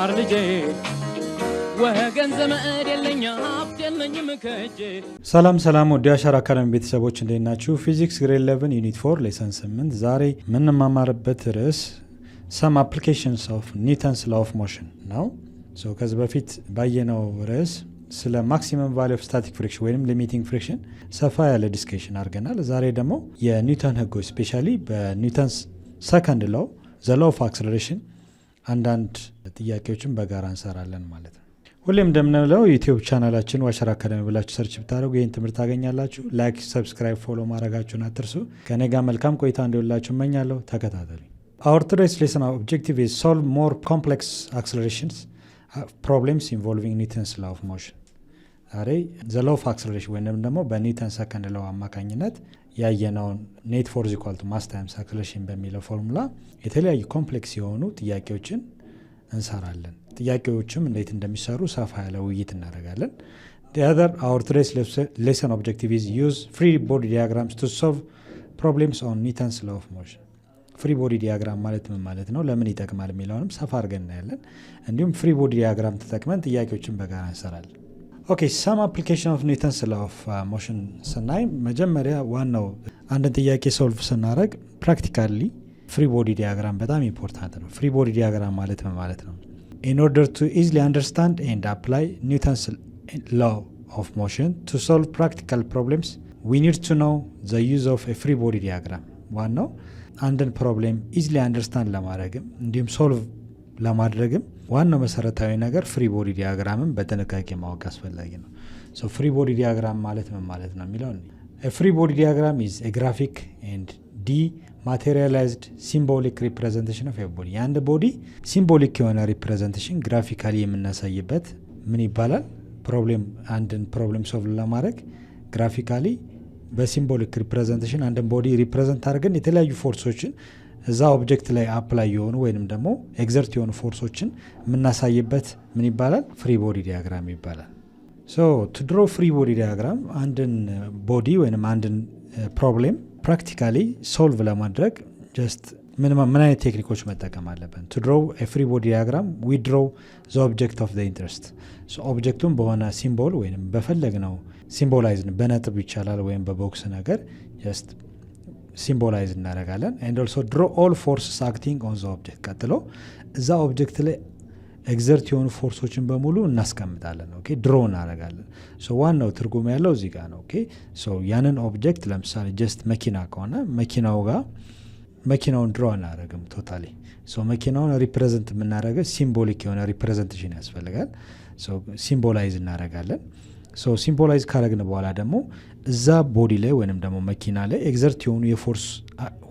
ማር ልጄ ወገን ዘመድ የለኝ ሀብት የለኝም ከእጄ። ሰላም ወደ አሻራ አካዳሚ ቤተሰቦች እንዴት ናችሁ? ፊዚክስ ግሬድ 11 ዩኒት 4 ሌሰን 8 ዛሬ የምንማማርበት ርዕስ some applications of Newton's law of motion ነው። ከዚህ በፊት ባየነው ርዕስ ስለ ማክሲመም ቫልዩ ኦፍ ስታቲክ ፍሪክሽን ወይም ሊሚቲንግ ፍሪክሽን ሰፋ ያለ ዲስከሽን አድርገናል። ዛሬ ደግሞ የኒውተን ህጎች ስፔሻሊ በኒውተንስ ሰከንድ ላው ዘ ላው ኦፍ አክሰለሬሽን አንዳንድ ጥያቄዎችን በጋራ እንሰራለን ማለት ነው። ሁሌም እንደምንለው ዩቲዩብ ቻናላችን ዋሸራ አካዳሚ ብላችሁ ሰርች ብታደርጉ ይህን ትምህርት ታገኛላችሁ። ላይክ፣ ሰብስክራይብ፣ ፎሎ ማድረጋችሁን አትርሱ። ከኔ ጋር መልካም ቆይታ እንዲሆንላችሁ እመኛለሁ። ተከታተሉ። Our today's lesson objective is solve more complex accelerations problems involving Newton's law of motion. ዛሬ the law of acceleration ወይንም ደግሞ በኒውተን ሰከንድ ላው አማካኝነት ያየነውን ኔት ፎርስ ኢኳል ቱ ማስ ታይምስ አክሰለሬሽን በሚለው ፎርሙላ የተለያዩ ኮምፕሌክስ የሆኑ ጥያቄዎችን እንሰራለን። ጥያቄዎችም እንዴት እንደሚሰሩ ሰፋ ያለ ውይይት እናደርጋለን። Our today's lesson objective is use free body diagrams to solve problems on Newton's law of motion. ፍሪ ቦዲ ዲያግራም ማለት ምን ማለት ነው፣ ለምን ይጠቅማል የሚለውንም ሰፋ አድርገን እናያለን። እንዲሁም ፍሪ ቦዲ ዲያግራም ተጠቅመን ጥያቄዎችን በጋራ እንሰራለን። ኦኬ ሰም አፕሊኬሽን ኦፍ ኒውተንስ ላው ኦፍ ሞሽን ስናይ መጀመሪያ ዋናው አንድን ጥያቄ ሶልቭ ስናደርግ ፕራክቲካሊ ፍሪ ቦዲ ዲያግራም በጣም ኢምፖርታንት ነው። ፍሪ ቦዲ ዲያግራም ማለት ምን ማለት ነው? in order to easily understand and apply Newton's law of motion to solve practical problems we need to know the use of a free body diagram. ዋናው አንድን ፕሮብሌም ኢዝሊ አንደርስታንድ ለማድረግም እንዲሁም ሶልቭ ለማድረግም ዋናው መሰረታዊ ነገር ፍሪ ቦዲ ዲያግራምን በጥንቃቄ ማወቅ አስፈላጊ ነው። ሶ ፍሪ ቦዲ ዲያግራም ማለት ምን ማለት ነው የሚለው ፍሪ ቦዲ ዲያግራም ኢዝ ኤ ግራፊክ ኤንድ ማቴሪያላይዝድ ሲምቦሊክ ሪፕሬዘንቴሽን ኦፍ ኤ ቦዲ። የአንድ ቦዲ ሲምቦሊክ የሆነ ሪፕሬዘንቴሽን ግራፊካሊ የምናሳይበት ምን ይባላል? አንድን ፕሮብሌም ሶልቭ ለማድረግ ግራፊካሊ በሲምቦሊክ ሪፕሬዘንቴሽን አንድን ቦዲ ሪፕሬዘንት አድርገን የተለያዩ ፎርሶችን እዛ ኦብጀክት ላይ አፕላይ የሆኑ ወይንም ደግሞ ኤግዘርት የሆኑ ፎርሶችን የምናሳይበት ምን ይባላል? ፍሪ ቦዲ ዲያግራም ይባላል። ቱ ድሮ ፍሪ ቦዲ ዲያግራም አንድን ቦዲ ወይንም አንድን ፕሮብሌም ፕራክቲካሊ ሶልቭ ለማድረግ ጀስት ምን አይነት ቴክኒኮች መጠቀም አለብን? ቱ ድሮ ፍሪ ቦዲ ዲያግራም ዊ ድሮ ዘ ኦብጀክት ኦፍ ዘ ኢንትረስት። ኦብጀክቱን በሆነ ሲምቦል ወይም በፈለግነው ሲምቦላይዝ በነጥብ ይቻላል ወይም በቦክስ ነገር ጀስት ሲምቦላይዝ እናደርጋለን። ኤንድ ኦልሶ ድሮ ኦል ፎርስስ አክቲንግ ኦን ዘ ኦብጀክት። ቀጥሎ እዛ ኦብጀክት ላይ ኤግዘርት የሆኑ ፎርሶችን በሙሉ እናስቀምጣለን። ኦኬ ድሮ እናደርጋለን። ዋናው ትርጉም ያለው እዚህ ጋር ነው። ኦኬ ያንን ኦብጀክት ለምሳሌ ጀስት መኪና ከሆነ መኪናውን ድሮ አናደርግም ቶታሊ። መኪናውን ሪፕሬዘንት የምናደርገው ሲምቦሊክ የሆነ ሪፕሬዘንቴሽን ያስፈልጋል። ሲምቦላይዝ እናደርጋለን። ሲምቦላይዝ ካረግን በኋላ ደግሞ እዛ ቦዲ ላይ ወይንም ደግሞ መኪና ላይ ኤግዘርት የሆኑ የፎርስ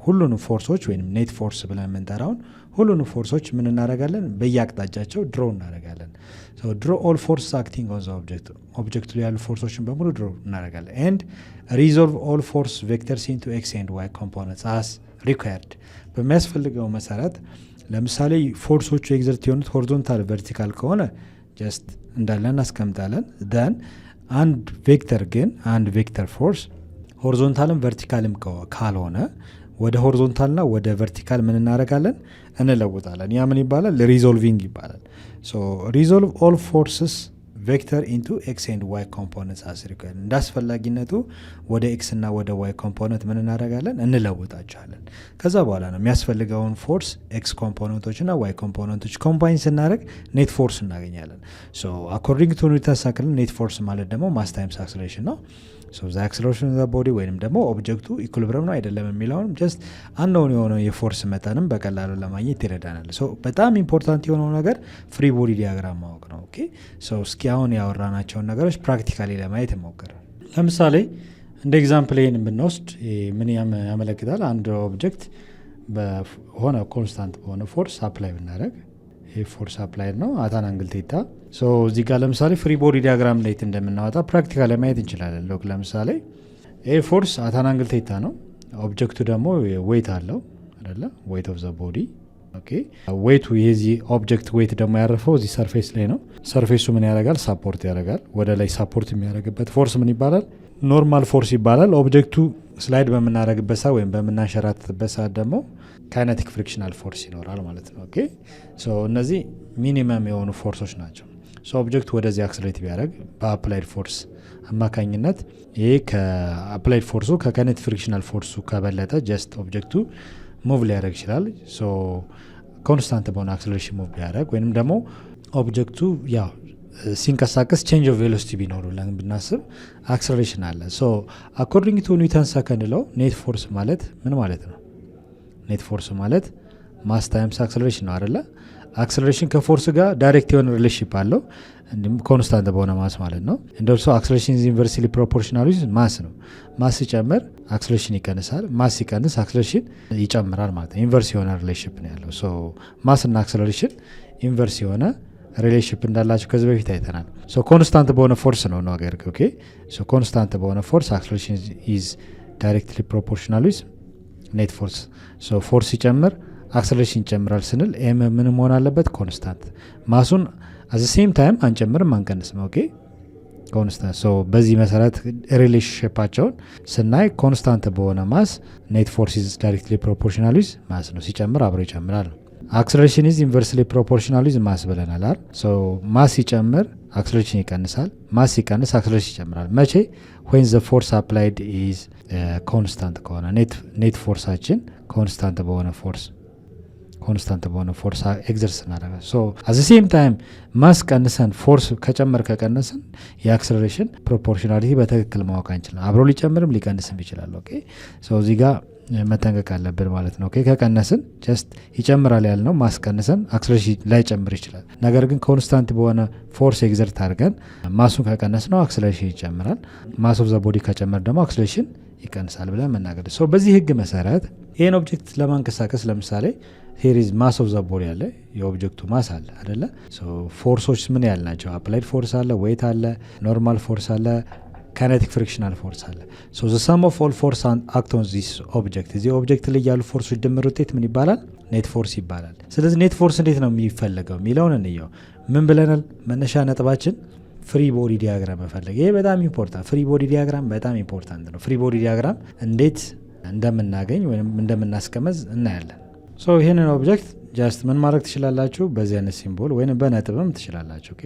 ሁሉንም ፎርሶች ወይም ኔት ፎርስ ብለን የምንጠራውን ሁሉንም ፎርሶች ምን እናደርጋለን? በየአቅጣጫቸው ድሮ እናደርጋለን። ድሮ ኦል ፎርስ አክቲንግ ኦን ዘ ኦብጀክቱ ላይ ያሉ ፎርሶችን በሙሉ ድሮ እናደርጋለን። ኤንድ ሪዞልቭ ኦል ፎርስ ቬክተርስ ኢንቱ ኤክስ ኤንድ ዋይ ኮምፖነንትስ አስ ሪኳየርድ። በሚያስፈልገው መሰረት ለምሳሌ ፎርሶቹ ኤግዘርት የሆኑት ሆሪዞንታል ቨርቲካል ከሆነ ጀስት እንዳለ እናስቀምጣለን። ደን አንድ ቬክተር ፎርስ ሆሪዞንታልም ቨርቲካልም ካልሆነ ወደ ሆሪዞንታልና ወደ ቨርቲካል ምን እናደርጋለን? እንለውጣለን። ያ ምን ይባላል? ሪዞልቪንግ ይባላል። ሪዞልቭ ኦል ፎርስስ ቬክተር ኢንቱ ኤክስ ኤንድ ዋይ ኮምፖነንትስ አስ ሪኳየርድ። እንዳስፈላጊነቱ ወደ ኤክስ እና ወደ ዋይ ኮምፖነንት ምን እናደርጋለን? እንለውጣቸዋለን። ከዛ በኋላ ነው የሚያስፈልገውን ፎርስ ኤክስ ኮምፖነንቶች እና ዋይ ኮምፖነንቶች ኮምባይን ስናደርግ ኔት ፎርስ እናገኛለን። አኮርዲንግ ቱ ኒውተንስ ሳይክል ኔት ፎርስ ማለት ደግሞ ማስ ታይምስ አክሰለሬሽን ነው። ዘ አክሰለሬሽን ኦፍ ዘ ቦዲ ወይንም ደግሞ ኦብጀክቱ ኢኩሊብረም ነው አይደለም የሚለውን ጀስት አንደውን የሆነው የፎርስ መጠንም በቀላሉ ለማግኘት ይረዳናል። በጣም ኢምፖርታንት የሆነው ነገር ፍሪ ቦዲ ዲያግራም ማወቅ ነው። ኦኬ እስኪ አሁን ያወራናቸውን ነገሮች ፕራክቲካሊ ለማየት እንሞክር። ለምሳሌ እንደ ኤግዛምፕል ይህን ብንወስድ ምን ያመለክታል? አንድ ኦብጀክት በሆነ ኮንስታንት በሆነ ፎርስ አፕላይ ብናደረግ ይህ ፎርስ አፕላይድ ነው አታን አንግል ቴታ። እዚህ ጋር ለምሳሌ ፍሪ ቦዲ ዲያግራም ላይ እንደምናወጣ ፕራክቲካል ለማየት እንችላለን። ሎክ ለምሳሌ ይህ ፎርስ አታን አንግል ቴታ ነው። ኦብጀክቱ ደግሞ ዌይት አለው አይደለ? ዌይት ኦፍ ዘ ቦዲ። ኦኬ ዌይቱ የዚህ ኦብጀክት ዌይት ደግሞ ያረፈው እዚህ ሰርፌስ ላይ ነው። ሰርፌሱ ምን ያደርጋል? ሳፖርት ያደርጋል። ወደ ላይ ሳፖርት የሚያደርግበት ፎርስ ምን ይባላል? ኖርማል ፎርስ ይባላል። ኦብጀክቱ ስላይድ በምናደርግበት ሰዓት ወይም በምናንሸራትትበት ሰዓት ደግሞ ካይነቲክ ፍሪክሽናል ፎርስ ይኖራል ማለት ነው። ኦኬ ሶ እነዚህ ሚኒመም የሆኑ ፎርሶች ናቸው። ሶ ኦብጀክቱ ወደዚህ አክስሌሬት ቢያደርግ በአፕላይድ ፎርስ አማካኝነት ይሄ ከአፕላይድ ፎርሱ ከካይነቲክ ፍሪክሽናል ፎርሱ ከበለጠ ጀስት ኦብጀክቱ ሙቭ ሊያደርግ ይችላል። ሶ ኮንስታንት በሆነ አክስሌሬሽን ሙቭ ሊያደርግ ወይም ደግሞ ኦብጀክቱ ያው ሲንቀሳቀስ ቼንጅ ኦፍ ቬሎሲቲ ቢኖሩ ብናስብ አክስሌሬሽን አለ። ሶ አኮርዲንግ ቱ ኒውተን ሰከንድ ሎው ኔት ፎርስ ማለት ምን ማለት ነው? ኔት ፎርስ ማለት ማስ ታይምስ አክስሌሬሽን ነው አይደለ? አክስሌሬሽን ከፎርስ ጋር ዳይሬክት የሆነ ሪሌሽንሺፕ አለው ኮንስታንት በሆነ ማስ ማለት ነው። እንደርሶ አክስሌሬሽን ኢዝ ኢንቨርስሊ ፕሮፖርሽናል ዊዝ ማስ ነው። ማስ ሲጨምር አክስሌሬሽን ይቀንሳል፣ ማስ ሲቀንስ አክስሌሬሽን ይጨምራል ማለት ነው። ኢንቨርስ የሆነ ሪሌሽንሺፕ ነው ያለው። ሶ ማስ እና አክስሌሬሽን ኢንቨርስ የሆነ ሪሌሽንሺፕ እንዳላቸው ከዚህ በፊት አይተናል። ሶ ኮንስታንት በሆነ ፎርስ ነው ነገር ኦኬ። ሶ ኮንስታንት በሆነ ፎርስ አክስሌሬሽን ኢዝ ዳይሬክትሊ ፕሮፖርሽናል ዊዝ ኔት ፎርስ። ሶ ፎርስ ሲጨምር አክስሌሬሽን ይጨምራል ስንል ኤም ምን መሆን አለበት? ኮንስታንት። ማሱን አዘ ሴም ታይም አንጨምርም አንቀንስም። ኦኬ ኮንስታንት። ሶ በዚህ መሰረት ሪሌሽንሺፓቸውን ስናይ ኮንስታንት በሆነ ማስ ኔት ፎርስ ኢዝ ዳይሬክትሊ ፕሮፖርሽናል ዊዝ ማስ ነው። ሲጨምር አብሮ ይጨምራል። አክስሌሬሽን ኢዝ ኢንቨርስሊ ፕሮፖርሽናል ዊዝ ማስ ብለናል አይደል? ሶ ማስ ሲጨምር አክስሌሬሽን ይቀንሳል፣ ማስ ሲቀንስ አክስሌሬሽን ይጨምራል። መቼ? ዌን ዘ ፎርስ አፕላይድ ኢዝ ኮንስታንት ከሆነ ኔት ፎርሳችን ኮንስታንት በሆነ ፎርስ ኤግዘርት ስናደርጋል። ሶ አት ዘ ሴም ታይም ማስ ቀንሰን ፎርስ ከቀነስን የአክስሌሬሽን ፕሮፖርሽናሊቲ በትክክል ማወቅ አንችልም። አብሮ ሊጨምርም ሊቀንስም ይችላል። ኦኬ ሶ እዚህ ጋር መጠንቀቅ አለብን ማለት ነው። ኦኬ ከቀነስን ጀስት ይጨምራል ያልነው ማስ ቀንሰን አክስሌሬሽን ላይጨምር ይችላል። ነገር ግን ኮንስታንት በሆነ ፎርስ ኤግዘርት አድርገን ማሱን ከቀነስ ነው አክስሌሬሽን ይጨምራል። ማስ ኦፍ ዘ ቦዲ ከጨመር ደግሞ አክስሌሬሽን ይቀንሳል ብለን መናገር። ሶ በዚህ ህግ መሰረት ይህን ኦብጀክት ለማንቀሳቀስ ለምሳሌ ሄሪዝ ማስ ኦፍ ዘ ቦዲ አለ፣ የኦብጀክቱ ማስ አለ አይደለ? ሶ ፎርሶች ምን ያህል ናቸው? አፕላይድ ፎርስ አለ፣ ዌይት አለ፣ ኖርማል ፎርስ አለ፣ ካይነቲክ ፍሪክሽናል ፎርስ አለ። ሶ ዘ ሰም ኦፍ ኦል ፎርስ አክት ኦን ዚስ ኦብጀክት፣ እዚህ ኦብጀክት ላይ ያሉ ፎርሶች ድምር ውጤት ምን ይባላል? ኔት ፎርስ ይባላል። ስለዚህ ኔት ፎርስ እንዴት ነው የሚፈለገው የሚለውን እንየው። ምን ብለናል? መነሻ ነጥባችን ፍሪ ቦዲ ዲያግራም መፈለግ። ይሄ በጣም ኢምፖርታንት፣ ፍሪ ቦዲ ዲያግራም በጣም ኢምፖርታንት ነው። ፍሪ ቦዲ ዲያግራም እንዴት እንደምናገኝ ወይም እንደምናስቀመዝ እናያለን። ሶ ይህንን ኦብጀክት ጀስት ምን ማድረግ ትችላላችሁ? በዚህ አይነት ሲምቦል ወይም በነጥብም ትችላላችሁ። ኦኬ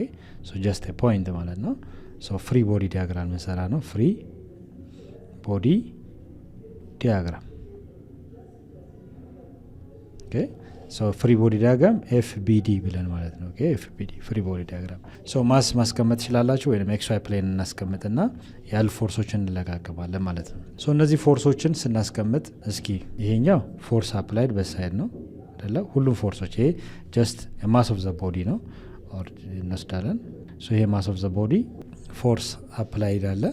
ሶ ጀስት ፖይንት ማለት ነው። ሶ ፍሪ ቦዲ ዲያግራም እንሰራ ነው። ፍሪ ቦዲ ዲያግራም ኦኬ ሶ ፍሪ ቦዲ ዲያግራም ኤፍቢዲ ብለን ማለት ነው። ኦኬ ኤፍቢዲ ፍሪ ቦዲ ዲያግራም። ሶ ማስ ማስቀመጥ ትችላላችሁ ወይም ኤክስ ዋይ ፕሌን እናስቀምጥና ያሉ ፎርሶችን እንለቃቀማለን ማለት ነው። ሶ እነዚህ ፎርሶችን ስናስቀምጥ እስኪ ይሄኛው ፎርስ አፕላይድ በሳይድ ነው አይደለ? ሁሉም ፎርሶች ይሄ ጀስት ማስ ኦፍ ዘ ቦዲ ነው እንወስዳለን። ሶ ይሄ ማስ ኦፍ ዘ ቦዲ ፎርስ አፕላይድ አለ።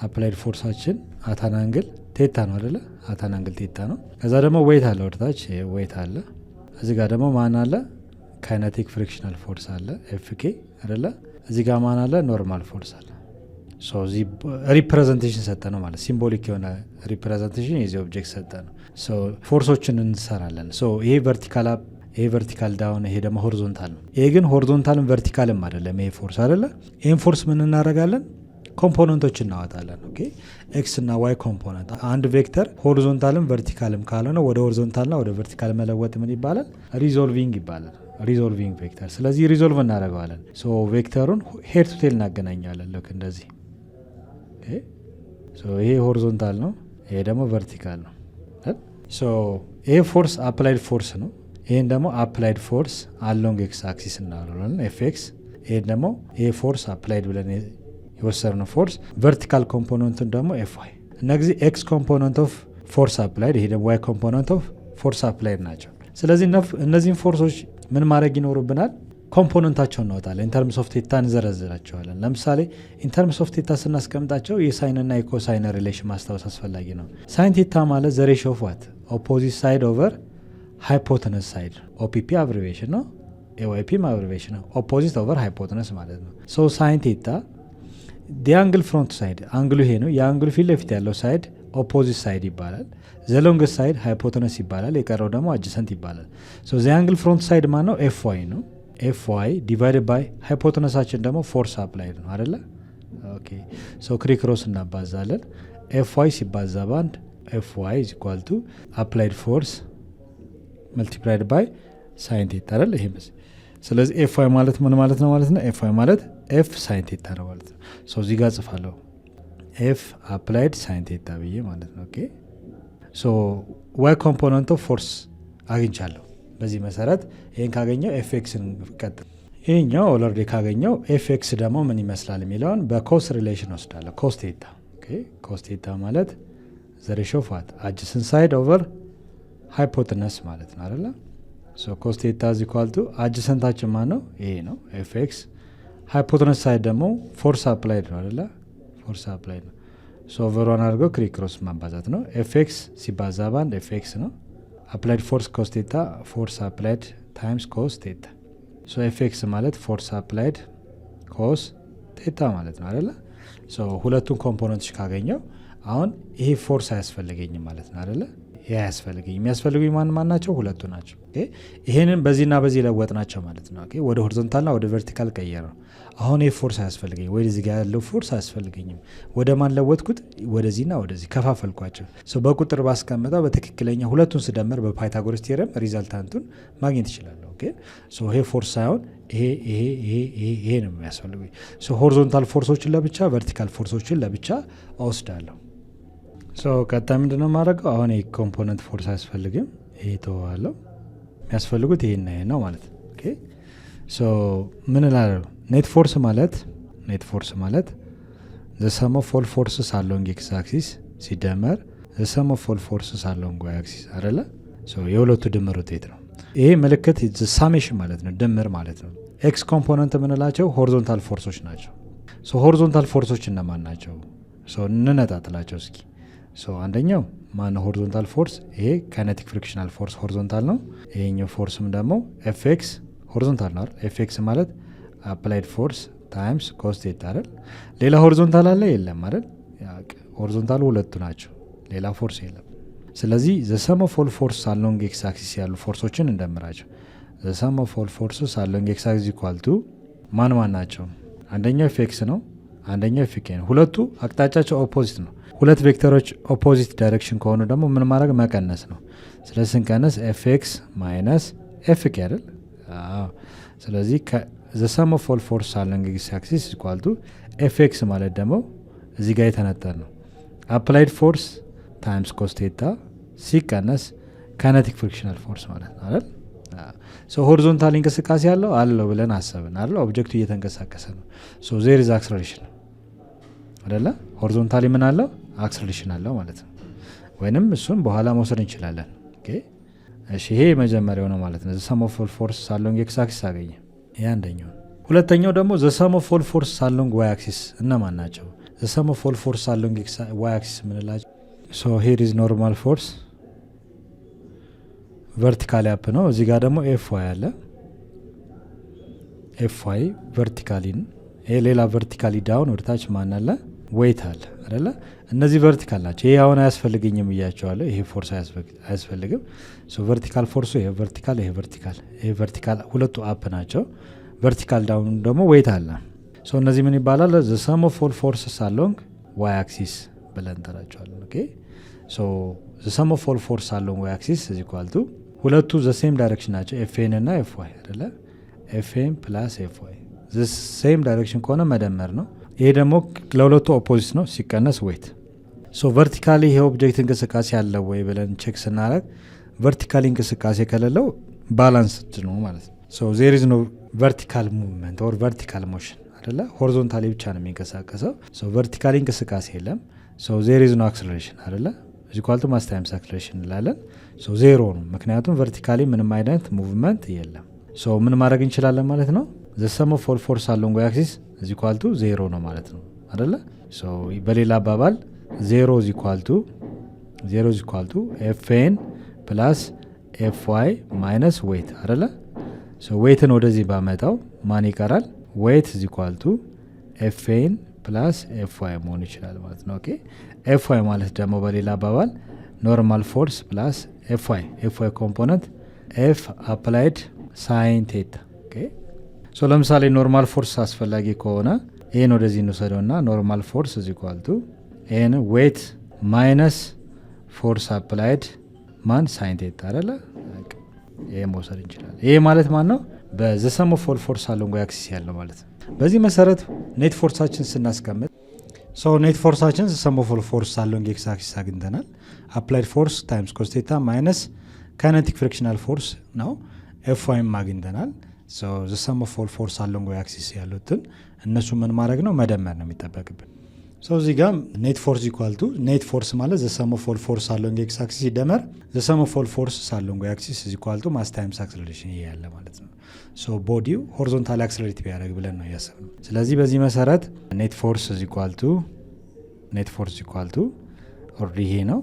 አፕላይድ ፎርሳችን አታን አንግል ቴታ ነው አይደለ? አታን አንግል ቴታ ነው። ከዛ ደግሞ ዌይት አለ ወደታች ዌይት አለ። እዚህ ጋር ደግሞ ማን አለ? ካይነቲክ ፍሪክሽናል ፎርስ አለ ኤፍኬ አይደለ? እዚህ ጋር ማን አለ? ኖርማል ፎርስ አለ። ሶ እዚህ ሪፕሬዘንቴሽን ሰጠ ነው ማለት ሲምቦሊክ የሆነ ሪፕሬዘንቴሽን የዚህ ኦብጀክት ሰጠ ነው። ሶ ፎርሶችን እንሰራለን። ሶ ይሄ ቨርቲካል አፕ፣ ይሄ ቨርቲካል ዳውን፣ ይሄ ደግሞ ሆሪዞንታል ነው። ይሄ ግን ሆሪዞንታልም ቨርቲካልም አይደለም ይሄ ፎርስ አይደለ? ይሄን ፎርስ ምን እናደርጋለን? ኮምፖነንቶች እናወጣለን። ኦኬ ኤክስ እና ዋይ ኮምፖነንት። አንድ ቬክተር ሆሪዞንታልም ቨርቲካልም ካልሆነ ወደ ሆሪዞንታልና ወደ ቨርቲካል መለወጥ ምን ይባላል? ሪዞልቪንግ ይባላል። ሪዞልቪንግ ቬክተር። ስለዚህ ሪዞልቭ እናደርገዋለን። ሶ ቬክተሩን ሄድ ቱ ቴል እናገናኛለን። ልክ እንደዚህ። ሶ ይሄ ሆሪዞንታል ነው፣ ይሄ ደግሞ ቨርቲካል ነው። ሶ ይሄ ፎርስ አፕላይድ ፎርስ ነው። ይሄን ደግሞ አፕላይድ ፎርስ አሎንግ ኤክስ አክሲስ እናደርጋለን ኤፍ ኤክስ። ይሄን ደግሞ ይሄ ፎርስ አፕላይድ ብለን የወሰድነው ፎርስ ቨርቲካል ኮምፖነንቱን ደግሞ ኤፍ ዋይ። እነዚህ ኤክስ ኮምፖነንት ኦፍ ፎርስ አፕላይድ፣ ይሄ ደግሞ ዋይ ኮምፖነንት ኦፍ ፎርስ አፕላይድ ናቸው። ስለዚህ እነዚህን ፎርሶች ምን ማድረግ ይኖርብናል? ኮምፖነንታቸውን እናወጣለን። ኢንተርምስ ኦፍ ቴታ እንዘረዝራቸዋለን። ለምሳሌ ኢንተርምስ ኦፍ ቴታ ስናስቀምጣቸው የሳይንና የኮሳይን ሪሌሽን ማስታወስ አስፈላጊ ነው። ሳይን ቴታ ማለት ዘ ሬሽዮ ኦፍ ዋት? ኦፖዚት ሳይድ ኦቨር ሃይፖተነስ ሳይድ። ኦፒፒ አብሪቬሽን ነው፣ ኤዋይፒም አብሪቬሽን ነው። ኦፖዚት ኦቨር ሃይፖተነስ ማለት ነው። ሶ ሳይን ቴታ ዲያንግል ፍሮንት ሳይድ አንግሉ ይሄ ነው። የአንግሉ ፊት ለፊት ያለው ሳይድ ኦፖዚት ሳይድ ይባላል። ዘሎንግስ ሳይድ ሃይፖተነስ ይባላል። የቀረው ደግሞ አጅሰንት ይባላል። ሶ ዚያንግል ፍሮንት ሳይድ ማ ነው? ኤፍ ዋይ ነው። ኤፍ ዋይ ዲቫይድድ ባይ ሃይፖተነሳችን ደግሞ ፎርስ አፕላይድ ነው አይደለ? ኦኬ ሶ ክሪክሮስ እናባዛለን። ኤፍ ዋይ ሲባዛ ባንድ ኤፍ ዋይ ኢዝ ኢኳል ቱ አፕላይድ ፎርስ መልቲፕላይድ ባይ ሳይን ቴታ አይደል ይሄ በዚህ። ስለዚህ ኤፍ ዋይ ማለት ምን ማለት ነው ማለት ነው? ኤፍ ዋይ ማለት ኤፍ ሳይን ቴታ ነው ማለት ነው። ሶ እዚህ ጋር ጽፋለሁ ኤፍ አፕላይድ ሳይን ቴታ ብዬ ማለት ነው። ኦኬ ሶ ዋይ ኮምፖነንት ኦፍ ፎርስ አግኝቻለሁ። በዚህ መሰረት ይሄን ካገኘው ኤፍ ኤክስን ቀጥል። ይሄኛው ኦልሬዲ ካገኘው ኤፍ ኤክስ ደግሞ ምን ይመስላል የሚለውን በኮስ ሪሌሽን ወስዳለሁ። ኮስ ቴታ ኦኬ ኮስ ቴታ ማለት ዘ ሬሽዮ ኦፍ ዋት አድጀሰንት ሳይድ ኦቨር ሃይፖተነስ ማለት ነው አይደለ? ሶ ኮስ ቴታ ኢዝ ኢኳል ቱ አድጀሰንታችን ማን ነው? ይሄ ነው ኤፍ ኤክስ። ሃይፖተነስ ሳይድ ደግሞ ፎርስ አፕላይድ ነው አይደለ? ፎርስ አፕላይድ ነው። ሶ ኦቨር 1 አድርጎ ክሮስ ማባዛት ነው። ኤፍ ኤክስ ሲባዛ ባንድ ኤፍ ኤክስ ነው። አፕላይድ ፎርስ ኮስ ቴታ ፎርስ አፕላይድ ታይምስ ኮስ ቴታ። ሶ ኤፍ ኤክስ ማለት ፎርስ አፕላይድ ኮስ ቴታ ማለት ነው አይደለ? ሶ ሁለቱን ኮምፖነንቶች ካገኘው አሁን ይሄ ፎርስ አያስፈልገኝም ማለት ነው አይደለ? ይሄ አያስፈልገኝ። የሚያስፈልጉኝ ማን ናቸው? ሁለቱ ናቸው። ኦኬ ይሄንን በዚህና በዚህ ለወጥ ናቸው ማለት ነው። ኦኬ ወደ ሆሪዞንታልና ወደ ቨርቲካል ቀየር ነው። አሁን ይሄ ፎርስ አያስፈልገኝ፣ ወደዚህ ጋር ያለው ፎርስ አያስፈልገኝም። ወደ ማን ለወጥኩት? ወደዚህና ወደዚህ ከፋፈልኳቸው። ሶ በቁጥር ባስቀምጠው በትክክለኛ ሁለቱን ስደምር በፓይታጎረስ ቲዮረም ሪዛልታንቱን ማግኘት ይችላል። ኦኬ ሶ ይሄ ፎርስ ሳይሆን ይሄ ነው የሚያስፈልጉኝ። ሶ ሆሪዞንታል ፎርሶችን ለብቻ፣ ቨርቲካል ፎርሶችን ለብቻ እወስዳለሁ። ሶ ቀጣይ ምንድነው የማደርገው? አሁን ይሄ ኮምፖነንት ፎርስ አያስፈልግም፣ ይሄ ተዋዋለሁ። የሚያስፈልጉት ይሄና ይሄ ነው ማለት ነው። ኦኬ ሶ ምን እላለሁ? ኔት ፎርስ ማለት ዘ ሰም ኦፍ ኦል ፎርስስ አሎንግ ኤክስ አክሲስ ሲደመር ዘ ሰም ኦፍ ኦል ፎርስስ አሎንግ ዋይ አክሲስ አይደለ? ሶ የሁለቱ ድምር ውጤት ነው። ይሄ ምልክት ሳሜሽን ማለት ነው፣ ድምር ማለት ነው። ኤክስ ኮምፖነንት የምንላቸው ሆሪዞንታል ፎርሶች ናቸው። ሶ ሆሪዞንታል ፎርሶች እነማን ናቸው? ሶ እንነጣጥላቸው እስኪ። ሶ አንደኛው ማነው ሆሪዞንታል ፎርስ? ይሄ ካይኔቲክ ፍሪክሽናል ፎርስ ሆሪዞንታል ነው። ይሄኛው ፎርስም ደግሞ ኤፍ ኤክስ ሆሪዞንታል ነው። ኤፍ ኤክስ ማለት አፕላይድ ፎርስ ታይምስ ኮስ ቴታ አይደል? ሌላ ሆሪዞንታል አለ የለም አይደል? ሆሪዞንታል ሁለቱ ናቸው፣ ሌላ ፎርስ የለም። ስለዚህ ዘ ሰም ኦፍ ኦል ፎርስ አሎንግ ኤክስ አክሲስ ያሉ ፎርሶችን እንደምራቸው። ዘ ሰም ኦፍ ኦል ፎርስስ አሎንግ ኤክስ አክሲስ ኢኳል ቱ ማን ናቸው? አንደኛው ኤፍ ኤክስ ነው፣ አንደኛው ኤፍ ኬ ነው። ሁለቱ አቅጣጫቸው ኦፖዚት ነው። ሁለት ቬክተሮች ኦፖዚት ዳይሬክሽን ከሆኑ ደግሞ ምን ማድረግ? መቀነስ ነው። ስለዚህ ስንቀነስ ኤፍ ኤክስ ማይነስ ኤፍ ኬ አይደል? ስለዚህ ዘ ሰም ኦፍ ኦል ፎርስ አሎንግ ኤክስ አክሲስ ኢኳል ቱ ኤፍ ኤክስ ማለት ደግሞ እዚህ ጋር የተነጠል ነው አፕላይድ ፎርስ ታይምስ ኮስ ቴታ ሲቀነስ ካይኔቲክ ፍሪክሽናል ፎርስ ማለት ነው አይደል? ሶ ሆሪዞንታል እንቅስቃሴ አለው ብለን አሰብን አይደል? ኦብጀክቱ እየተንቀሳቀሰ ነው። ሶ ዜር ኢዝ አክሰለሬሽን አይደለ? ሆሪዞንታሊ ምን አለው? አክሰለሬሽን አለው ማለት ነው። ወይንም እሱን በኋላ መውሰድ እንችላለን። ኦኬ እሺ ይሄ መጀመሪያው ነው ማለት ነው። ዘ ሰም ኦፍ ኦል ፎርስ አሎንግ ኤክስ አክሲስ አገኘ። ይሄ አንደኛው። ሁለተኛው ደግሞ ዘ ሰም ኦፍ ኦል ፎርስ አሎንግ ዋይ አክሲስ እነማን ናቸው? ዘ ሰም ኦፍ ኦል ፎርስ አሎንግ ኤክስ ዋይ አክሲስ ምንላቸው? ሶ ሂር ኢዝ ኖርማል ፎርስ ቨርቲካሊ አፕ ነው። እዚህ ጋር ደግሞ ኤፍ ዋይ አለ። ኤፍ ዋይ ቨርቲካሊን፣ ይሄ ሌላ ቨርቲካሊ ዳውን ወደታች ማን አለ? ዌይት አለ አይደለ? እነዚህ ቨርቲካል ናቸው። ይሄ አሁን አያስፈልገኝም እያቸዋለሁ። ይሄ ፎርስ አያስፈልግም። ሶ ቨርቲካል ፎርሱ ይሄ ቨርቲካል፣ ይሄ ቨርቲካል ሁለቱ አፕ ናቸው። ቨርቲካል ዳውን ደግሞ ዌይት አለ። ሶ እነዚህ ምን ይባላል? ዘ ሰም ኦፍ ኦል ፎርስስ አሎንግ ዋይ አክሲስ ብለን እንጠራቸዋለን። ኦኬ ሶ ዘ ሰም ኦፍ ኦል ፎርስ አሎንግ ዋይ አክሲስ ኢዝ ኢኳል ቱ ሁለቱ ዘ ሴም ዳይሬክሽን ናቸው። ኤፍኤን እና ኤፍ ዋይ አይደለ? ኤፍኤን ፕላስ ኤፍ ዋይ ዘ ሴም ዳይሬክሽን ከሆነ መደመር ነው። ይሄ ደግሞ ለሁለቱ ኦፖዚት ነው፣ ሲቀነስ ዌይት። ሶ ቨርቲካሊ ይሄ ኦብጀክት እንቅስቃሴ አለው ወይ ብለን ቼክ ስናደርግ ቨርቲካሊ እንቅስቃሴ ከሌለው ባላንስድ ነው ማለት ነው። ሶ ዜር ኢዝ ኖ ቨርቲካል ሙቭመንት ኦር ቨርቲካል ሞሽን አይደለ? ሆሪዞንታሊ ብቻ ነው የሚንቀሳቀሰው። ሶ ቨርቲካሊ እንቅስቃሴ የለም። ሶ ዜር ኢዝ ኖ አክሰለሬሽን አይደለ? ኢኳል ቱ ማስ ታይምስ አክሰለሬሽን እንላለን። ሶ ዜሮ ነው፣ ምክንያቱም ቨርቲካሊ ምንም አይነት ሙቭመንት የለም። ሶ ምን ማድረግ እንችላለን ማለት ነው? ዘ ሰም ኦፍ ኦል ፎርስ አሎንግ ዋይ አክሲስ ኢዝ ኢኳል ቱ ዜሮ ነው ማለት ነው አይደለ? ሶ በሌላ አባባል ዜሮ ኢዝ ኢኳል ቱ ኤፍኤን ፕላስ ኤፍ ዋይ ማይነስ ዌይት አይደለ? ሶ ዌይትን ወደዚህ ባመጣው ማን ይቀራል? ዌይት ኢዝ ኢኳል ቱ ኤፍኤን ፕላስ ኤፍ ዋይ መሆን ይችላል ማለት ነው። ኦኬ ኤፍ ዋይ ማለት ደግሞ በሌላ አባባል ኖርማል ፎርስ ፕላስ ኤፍ ዋይ ኮምፖነንት ኤፍ አፕላይድ ሳይን ቴታ። ኦኬ ሶ ለምሳሌ ኖርማል ፎርስ አስፈላጊ ከሆነ ይሄን ወደዚህ እንውሰደውና ኖርማል ፎርስ ኢዝ ኢኳል ቱ ይሄን ዌይት ማይነስ ፎርስ አፕላይድ ማን ሳይን ቴታ አይደለ? ይሄ መውሰድ እንችላለን። ይሄ ማለት ማን ነው? በዘ ሰም ኦፍ ኦል ፎርስ አሎንግ ዋይ አክሲስ ያለው ማለት ነው። በዚህ መሰረት ኔት ፎርሳችን ስናስቀምጥ ኔት ፎርሳችን ዘ ሰም ኦፍ ኦል ፎርስ አሎንግ ኤክስ አክሲስ አግኝተናል። አፕላይድ ፎርስ ታይምስ ኮስ ቴታ ማይነስ ካይኔቲክ ፍሪክሽናል ፎርስ ነው ኤፍ ዋይም አግኝተናል። ዘ ሰም ኦፍ ኦል ፎርስ አሎንግ ዋይ አክሲስ ያሉትን እነሱ ምን ማድረግ ነው? መደመር ነው የሚጠበቅብን። እዚህ ጋር ኔት ፎርስ ኢኳል ቱ ኔት ፎርስ ማለት ዘ ሰም ኦፍ ኦል ፎርስ አሎንግ ኤክስ አክሲስ ሲደመር ዘ ሰም ኦፍ ኦል ፎርስ አሎንግ ዋይ አክሲስ ኢኳል ቱ ማስ ታይምስ አክሰለሬሽን ይሄ ያለ ማለት ነው። ቦዲው ሆሪዞንታሊ አክሰለሬት ቢያደርግ ብለን ነው ያሰብነው። ስለዚህ በዚህ መሰረት ኔት ፎርስ ኢኳል ቱ ኦልሬዲ ይሄ ነው።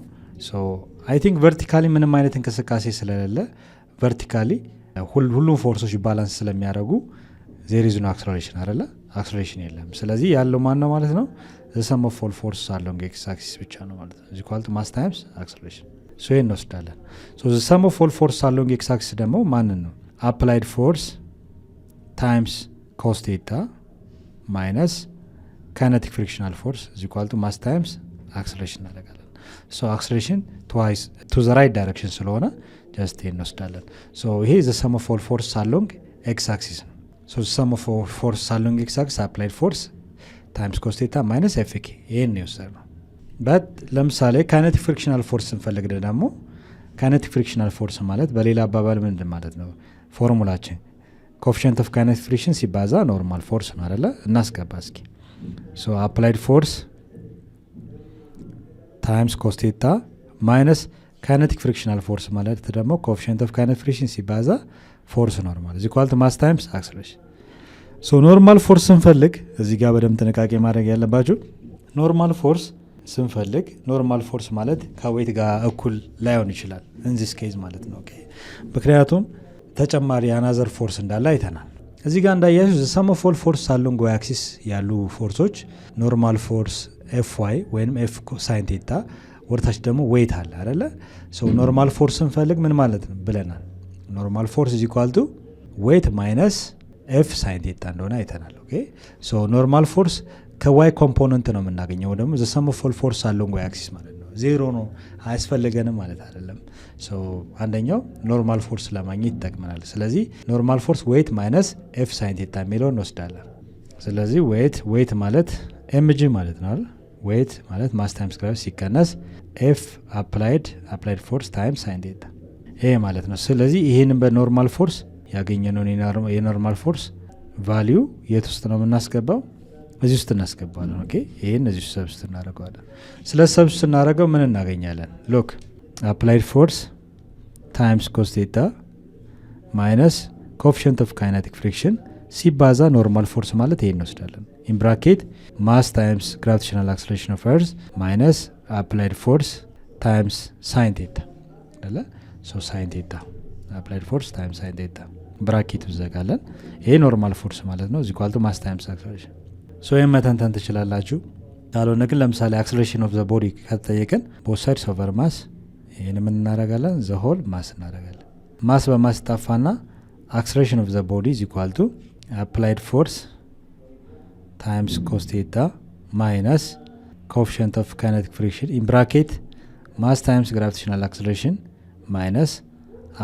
አይ ቲንክ ቨርቲካሊ ምንም አይነት እንቅስቃሴ ስለሌለ ቨርቲካሊ ሁሉም ፎርሶች ባላንስ ስለሚያደርጉ ዜር ኢዝ ኖ አክሰለሬሽን አይደለ? አክሰለሬሽን የለም። ስለዚህ ያለው ማን ነው ማለት ነው? ዘ ሰም ኦፍ ኦል ፎርስ አሎንግ ኤክስ አክሲስ ብቻ ነው ማለት ነው። ኢኳል ቱ ማስ ታይምስ አክሰለሬሽን። ይሄን እንወስዳለን። ዘ ሰም ኦፍ ኦል ፎርስ አሎንግ ኤክስ አክሲስ ደግሞ ማንን ነው? አፕላይድ ፎርስ ታይምስ ኮስ ቴታ ማይነስ ካይኔቲክ ፍሪክሽናል ፎርስ ኢኳል ቱ ማስ ታይምስ አክሰለሬሽን እናደርጋለን። አክሰለሬሽን ትዋይስ ቱ ዘ ራይት ዳይሬክሽን ስለሆነ ጀስት ይሄን እንወስዳለን። ይሄ ዘ ሰም ኦፍ ኦል ፎርስ አሎንግ ኤክስ አክሲስ ነው። ሰም ኦፍ ፎርስ አሎንግ ኤክስ አክሲስ አፕላይድ ፎርስ ታይምስ ኮስ ቴታ ማይነስ ኤፍ ኬ ይሄን ነው የወሰድነው። በት ለምሳሌ ካይኔቲክ ፍሪክሽናል ፎርስ ስንፈልግ ደግሞ ካይኔቲክ ፍሪክሽናል ፎርስ ማለት በሌላ አባባል ምንድን ማለት ነው? ፎርሙላችን ኮኤፊሽንት ኦፍ ካይኔቲክ ፍሪክሽን ሲባዛ ኖርማል ፎርስ ነው አይደለ? እናስገባ እስኪ። አፕላይድ ፎርስ ታይምስ ኮስ ቴታ ማይነስ ካይኔቲክ ፍሪክሽናል ፎርስ ማለት ደግሞ ኮኤፊሽንት ኦፍ ካይኔቲክ ፍሪክሽን ሲባዛ ፎርስ ኖርማል እዚ ኳልት ማስ ታይምስ አክሰለሬሽን። ኖርማል ፎርስ ስንፈልግ እዚህ ጋር በደንብ ጥንቃቄ ማድረግ ያለባችሁ ኖርማል ፎርስ ስንፈልግ ኖርማል ፎርስ ማለት ከዌት ጋር እኩል ላይሆን ይችላል እንዚስ ኬዝ ማለት ነው። ምክንያቱም ተጨማሪ አናዘር ፎርስ እንዳለ አይተናል። እዚህ ጋር እንዳያችሁ ዘ ሰም ኦፍ ኦል ፎርስ አሎንግ ዋይ አክሲስ ያሉ ፎርሶች ኖርማል ፎርስ ኤፍ ዋይ ወይም ኤፍ ሳይን ቴታ፣ ወርታች ደግሞ ዌይት አለ አይደለ? ኖርማል ፎርስ ስንፈልግ ምን ማለት ነው ብለናል? ኖርማል ፎርስ ኢዝ ኢኳል ቱ ዌይት ማይነስ ኤፍ ሳይን ቴታ እንደሆነ አይተናል። ኖርማል ፎርስ ከዋይ ኮምፖነንት ነው የምናገኘው፣ ደግሞ ዘ ሰም ኦፍ ኦል ፎርስ አሎንግ ዋይ አክሲስ ማለት ነው። ዜሮ ነው አያስፈልገንም ማለት አይደለም። አንደኛው ኖርማል ፎርስ ለማግኘት ይጠቅመናል። ስለዚህ ኖርማል ፎርስ ዌይት ማይነስ ኤፍ ሳይን ቴታ የሚለውን እንወስዳለን። ስለዚህ ዌይት ማለት ኤምጂ ማለት ነው። ዌይት ማለት ማስ ታይምስ ግራቪቲ ሲቀነስ ኤፍ አፕላይድ ፎርስ ታይምስ ሳይን ቴታ ይሄ ማለት ነው። ስለዚህ ይህንን በኖርማል ፎርስ ያገኘነውን የኖርማል ፎርስ ቫሊዩ የት ውስጥ ነው የምናስገባው? እዚህ ውስጥ እናስገባለን። ይህን እዚህ ውስጥ ሰብስት እናደርገዋለን። ስለ ሰብስት እናደርገው ምን እናገኛለን? ሎክ አፕላይድ ፎርስ ታይምስ ኮስ ቴታ ማይነስ ኮኤፊሽንት ኦፍ ካይኔቲክ ፍሪክሽን ሲባዛ ኖርማል ፎርስ ማለት ይሄን እንወስዳለን። ኢን ብራኬት ማስ ታይምስ ግራቪቴሽናል አክሰለሬሽን ኦፍ ኤርዝ ማይነስ አፕላይድ ፎርስ ታይምስ ሳይን ቴታ አይደለ? ሳይን ቴታ አፕላይድ ፎርስ ታይምስ ሳይን ቴታ ብራኬት እንዘጋለን። ይሄ ኖርማል ፎርስ ማለት ነው። ኢኳል ቱ ማስ ታይምስ አክሰለሬሽን። ይህን መተንተን ትችላላችሁ። ካልሆነ ግን ለምሳሌ አክሰለሬሽን ኦፍ ዘ ቦዲ ከተጠየቅን ቦት ሳይድስ ኦቨር ማስ ይህን ምን እናደርጋለን? ዘ ሆል ማስ እናደርጋለን። ማስ በማስ ጠፋና አክሰለሬሽን ኦፍ ዘ ቦዲ ኢዝ ኢኳል ቱ አፕላይድ ፎርስ ታይምስ ኮስ ቴታ ማይነስ ኮኤፊሽንት ኦፍ ካይኔቲክ ፍሪክሽን ኢን ብራኬት ማስ ታይምስ ግራቪቴሽናል አክሰለሬሽን ማይነስ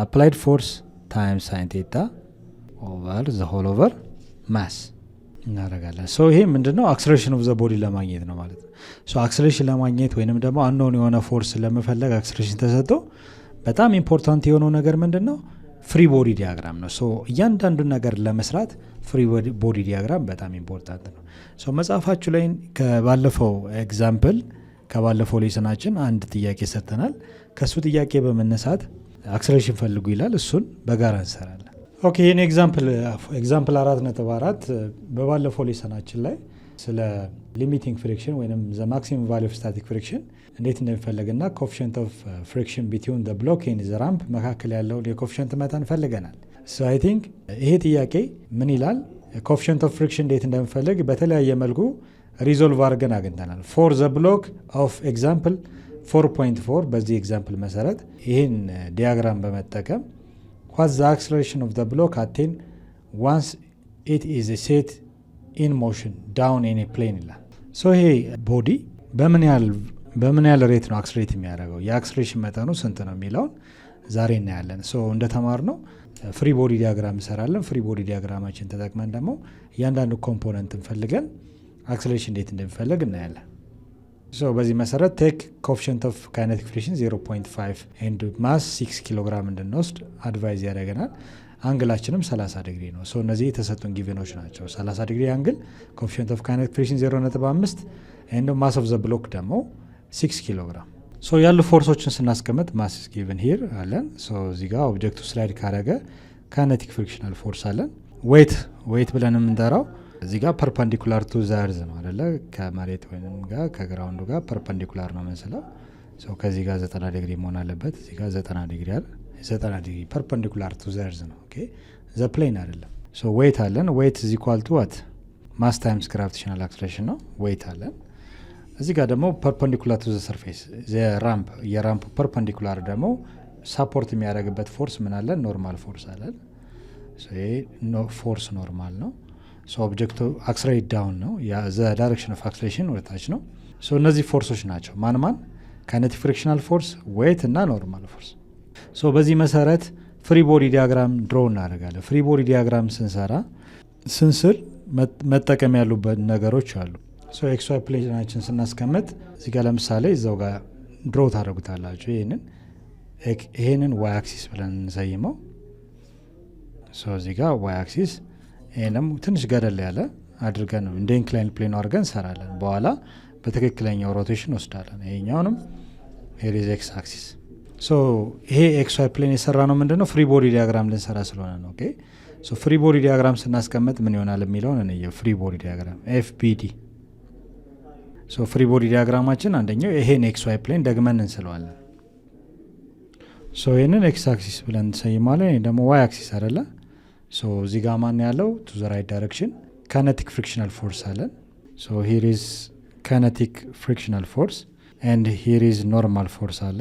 አፕላይድ ፎርስ ታይምስ ሳይን ቴታ ኦቨር ዘ ሆል ኦቨር ማስ እናደርጋለን። ይሄ ምንድነው? አክሰለሬሽን ኦፍ ዘ ቦዲ ለማግኘት ነው ማለት ነው። አክሰለሬሽን ለማግኘት ወይንም ደግሞ አንኖን የሆነ ፎርስ ለመፈለግ አክሰለሬሽን ተሰጥቶ በጣም ኢምፖርታንት የሆነው ነገር ምንድነው? ፍሪ ቦዲ ዲያግራም ነው። እያንዳንዱን ነገር ለመስራት ፍሪ ቦዲ ዲያግራም በጣም ኢምፖርታንት ነው። መጽሐፋችሁ ላይ ከባለፈው ሌሰናችን አንድ ጥያቄ ሰጥተናል። ከሱ ጥያቄ በመነሳት አክሰለሬሽን ፈልጉ ይላል። እሱን በጋራ እንሰራለን። ይህን ኤግዛምፕል 4.4 በባለፈው ሌሰናችን ላይ ስለ ሊሚቲንግ ፍሪክሽን ወይም ዘ ማክሲመም ቫልዩ ኦፍ ስታቲክ ፍሪክሽን እንዴት እንደሚፈለግና ኮኤፊሽንት ኦፍ ፍሪክሽን ቢትዊን ዘ ብሎክ ኤንድ ዘ ራምፕ መካከል ያለውን የኮኤፊሽንት መጠን ፈልገናል። አይ ቲንክ ይሄ ጥያቄ ምን ይላል? ኮኤፊሽንት ኦፍ ፍሪክሽን እንዴት እንደሚፈልግ በተለያየ መልኩ ሪዞልቭ አድርገን አግኝተናል። ፎር ዘ ብሎክ ኦፍ ኤግዛምፕል 4.4 በዚህ ኤግዛምፕል መሰረት ይህን ዲያግራም በመጠቀም what's the acceleration of the block attained once it is set in motion down in a plane ይላል። ይሄ ቦዲ በምን ያህል ሬት ነው አክስሌሬት የሚያደርገው፣ የአክስሌሬሽን መጠኑ ስንት ነው የሚለውን ዛሬ እናያለን። እንደተማር ነው ፍሪ ቦዲ ዲያግራም እንሰራለን። ፍሪ ቦዲ ዲያግራማችን ተጠቅመን ደግሞ እያንዳንዱ ኮምፖነንት እንፈልገን አክሰሌሬሽን እንዴት እንደሚፈልግ እናያለን። በዚህ መሰረት ቴክ ኮኤፊሽንት ኦፍ ካይኔቲክ ፍሪክሽን 0.5 ኤንድ ማስ 6 ኪሎግራም እንድንወስድ አድቫይዝ ያደርገናል። አንግላችንም 30 ዲግሪ ነው። እነዚህ የተሰጡን ጊቨኖች ናቸው። 30 ዲግሪ አንግል፣ ኮኤፊሽንት ኦፍ ካይኔቲክ ፍሪክሽን 0.5 ኤንድ ማስ ኦፍ ዘ ብሎክ ደግሞ 6 ኪሎግራም። ያሉ ፎርሶችን ስናስቀምጥ ማስ ጊቨን ሂር አለን። እዚህ ጋር ኦብጀክቱ ስላይድ ካረገ ካይኔቲክ ፍሪክሽናል ፎርስ አለን። ዌይት ብለን የምንጠራው እዚህ ጋር ፐርፐንዲኩላር ቱ ዘ እርዝ ነው አይደለ? ከመሬት ወይም ጋር ከግራውንዱ ጋር ፐርፐንዲኩላር ነው መስለው። ከዚህ ጋር 90 ዲግሪ መሆን አለበት። እዚህ ጋር 90 ዲግሪ አለ። 90 ዲግሪ ፐርፐንዲኩላር ቱ ዘ እርዝ ነው። ኦኬ ዘ ፕሌን አይደለም። ዌይት አለን። ዌይት ኢዝ ኢኳል ቱ ዋት? ማስ ታይምስ ግራቪቴሽናል አክሰለሬሽን ነው። ዌይት አለን። እዚህ ጋር ደግሞ ፐርፐንዲኩላር ቱ ዘ ሰርፌስ ራምፕ፣ የራምፕ ፐርፐንዲኩላር ደግሞ ሳፖርት የሚያደርግበት ፎርስ ምን አለን? ኖርማል ፎርስ አለን። ይሄ ፎርስ ኖርማል ነው። ኦብጀክቱ አክስለሬት ዳውን ነው። ዘ ዳይሬክሽን ኦፍ አክስለሬሽን ወደታች ነው። እነዚህ ፎርሶች ናቸው ማን? ካይኔቲክ ፍሪክሽናል ፎርስ፣ ዌይት እና ኖርማል ፎርስ። በዚህ መሰረት ፍሪ ቦዲ ዲያግራም ድሮ እናደርጋለን። ፍሪ ቦዲ ዲያግራም ስንስል መጠቀም ያሉበት ነገሮች አሉ። ኤክስ ዋይ ፕሌናችን ስናስቀምጥ እዚህ ጋር ለምሳሌ እዛው ጋር ድሮ ታደርጉታላችሁ። ይሄንን ዋይ አክሲስ ብለን እንሰይመው። እዚህ ጋር ዋይ አክሲስ፣ ይህንም ትንሽ ገደል ያለ አድርገን እንደ ኢንክላይን ፕሌኑ አድርገን እንሰራለን። በኋላ በትክክለኛው ሮቴሽን ወስዳለን። ይሄኛውንም ሄሪዝ ኤክስ አክሲስ። ይሄ ኤክስ ዋይ ፕሌን የሰራ ነው ምንድነው? ፍሪ ቦዲ ዲያግራም ልንሰራ ስለሆነ ነው። ኦኬ ፍሪ ቦዲ ዲያግራም ስናስቀምጥ ምን ይሆናል የሚለውን እንየው። ፍሪ ቦዲ ዲያግራም ኤፍቢዲ። ፍሪ ቦዲ ዲያግራማችን አንደኛው ይሄን ኤክስ ዋይ ፕሌን ደግመን እንስለዋለን። ይህንን ኤክስ አክሲስ ብለን እንሰይማለን። ይህ ደግሞ ዋይ አክሲስ አይደለ? እዚህ ጋር ማን ያለው? ቱ ዘ ራይት ዳይሬክሽን ካይኔቲክ ፍሪክሽናል ፎርስ አለን። ሂር ኢዝ ካይኔቲክ ፍሪክሽናል ፎርስ ኤንድ ሂር ኢዝ ኖርማል ፎርስ አለ።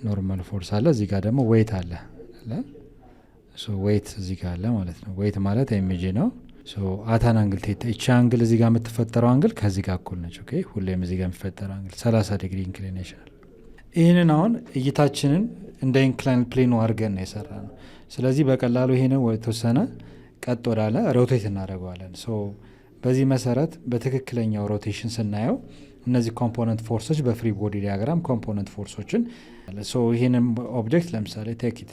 ኖርማል ፎርስ አለ። እዚህ ጋር ደግሞ ዌይት አለ። ዌይት እዚህ ጋር አለ ማለት ነው። ዌይት ማለት ኤምጂ ነው። አታን አንግል ቴታ፣ ይቺ አንግል እዚህ ጋር የምትፈጠረው አንግል ከዚህ ጋር እኩል ነች። ኦኬ ሁሌም እዚህ ጋር የሚፈጠረው አንግል 30 ዲግሪ ኢንክሊኔሽን አለ። ይህንን አሁን እይታችንን እንደ ኢንክላይን ፕሌኑ አድርገን ነው የሰራ ነው። ስለዚህ በቀላሉ ይሄንን የተወሰነ ቀጥ ወዳለ ሮቴት እናደርገዋለን። በዚህ መሰረት በትክክለኛው ሮቴሽን ስናየው እነዚህ ኮምፖነንት ፎርሶች በፍሪ ቦዲ ዲያግራም ኮምፖነንት ፎርሶችን ይህንን ኦብጀክት ለምሳሌ ቴክት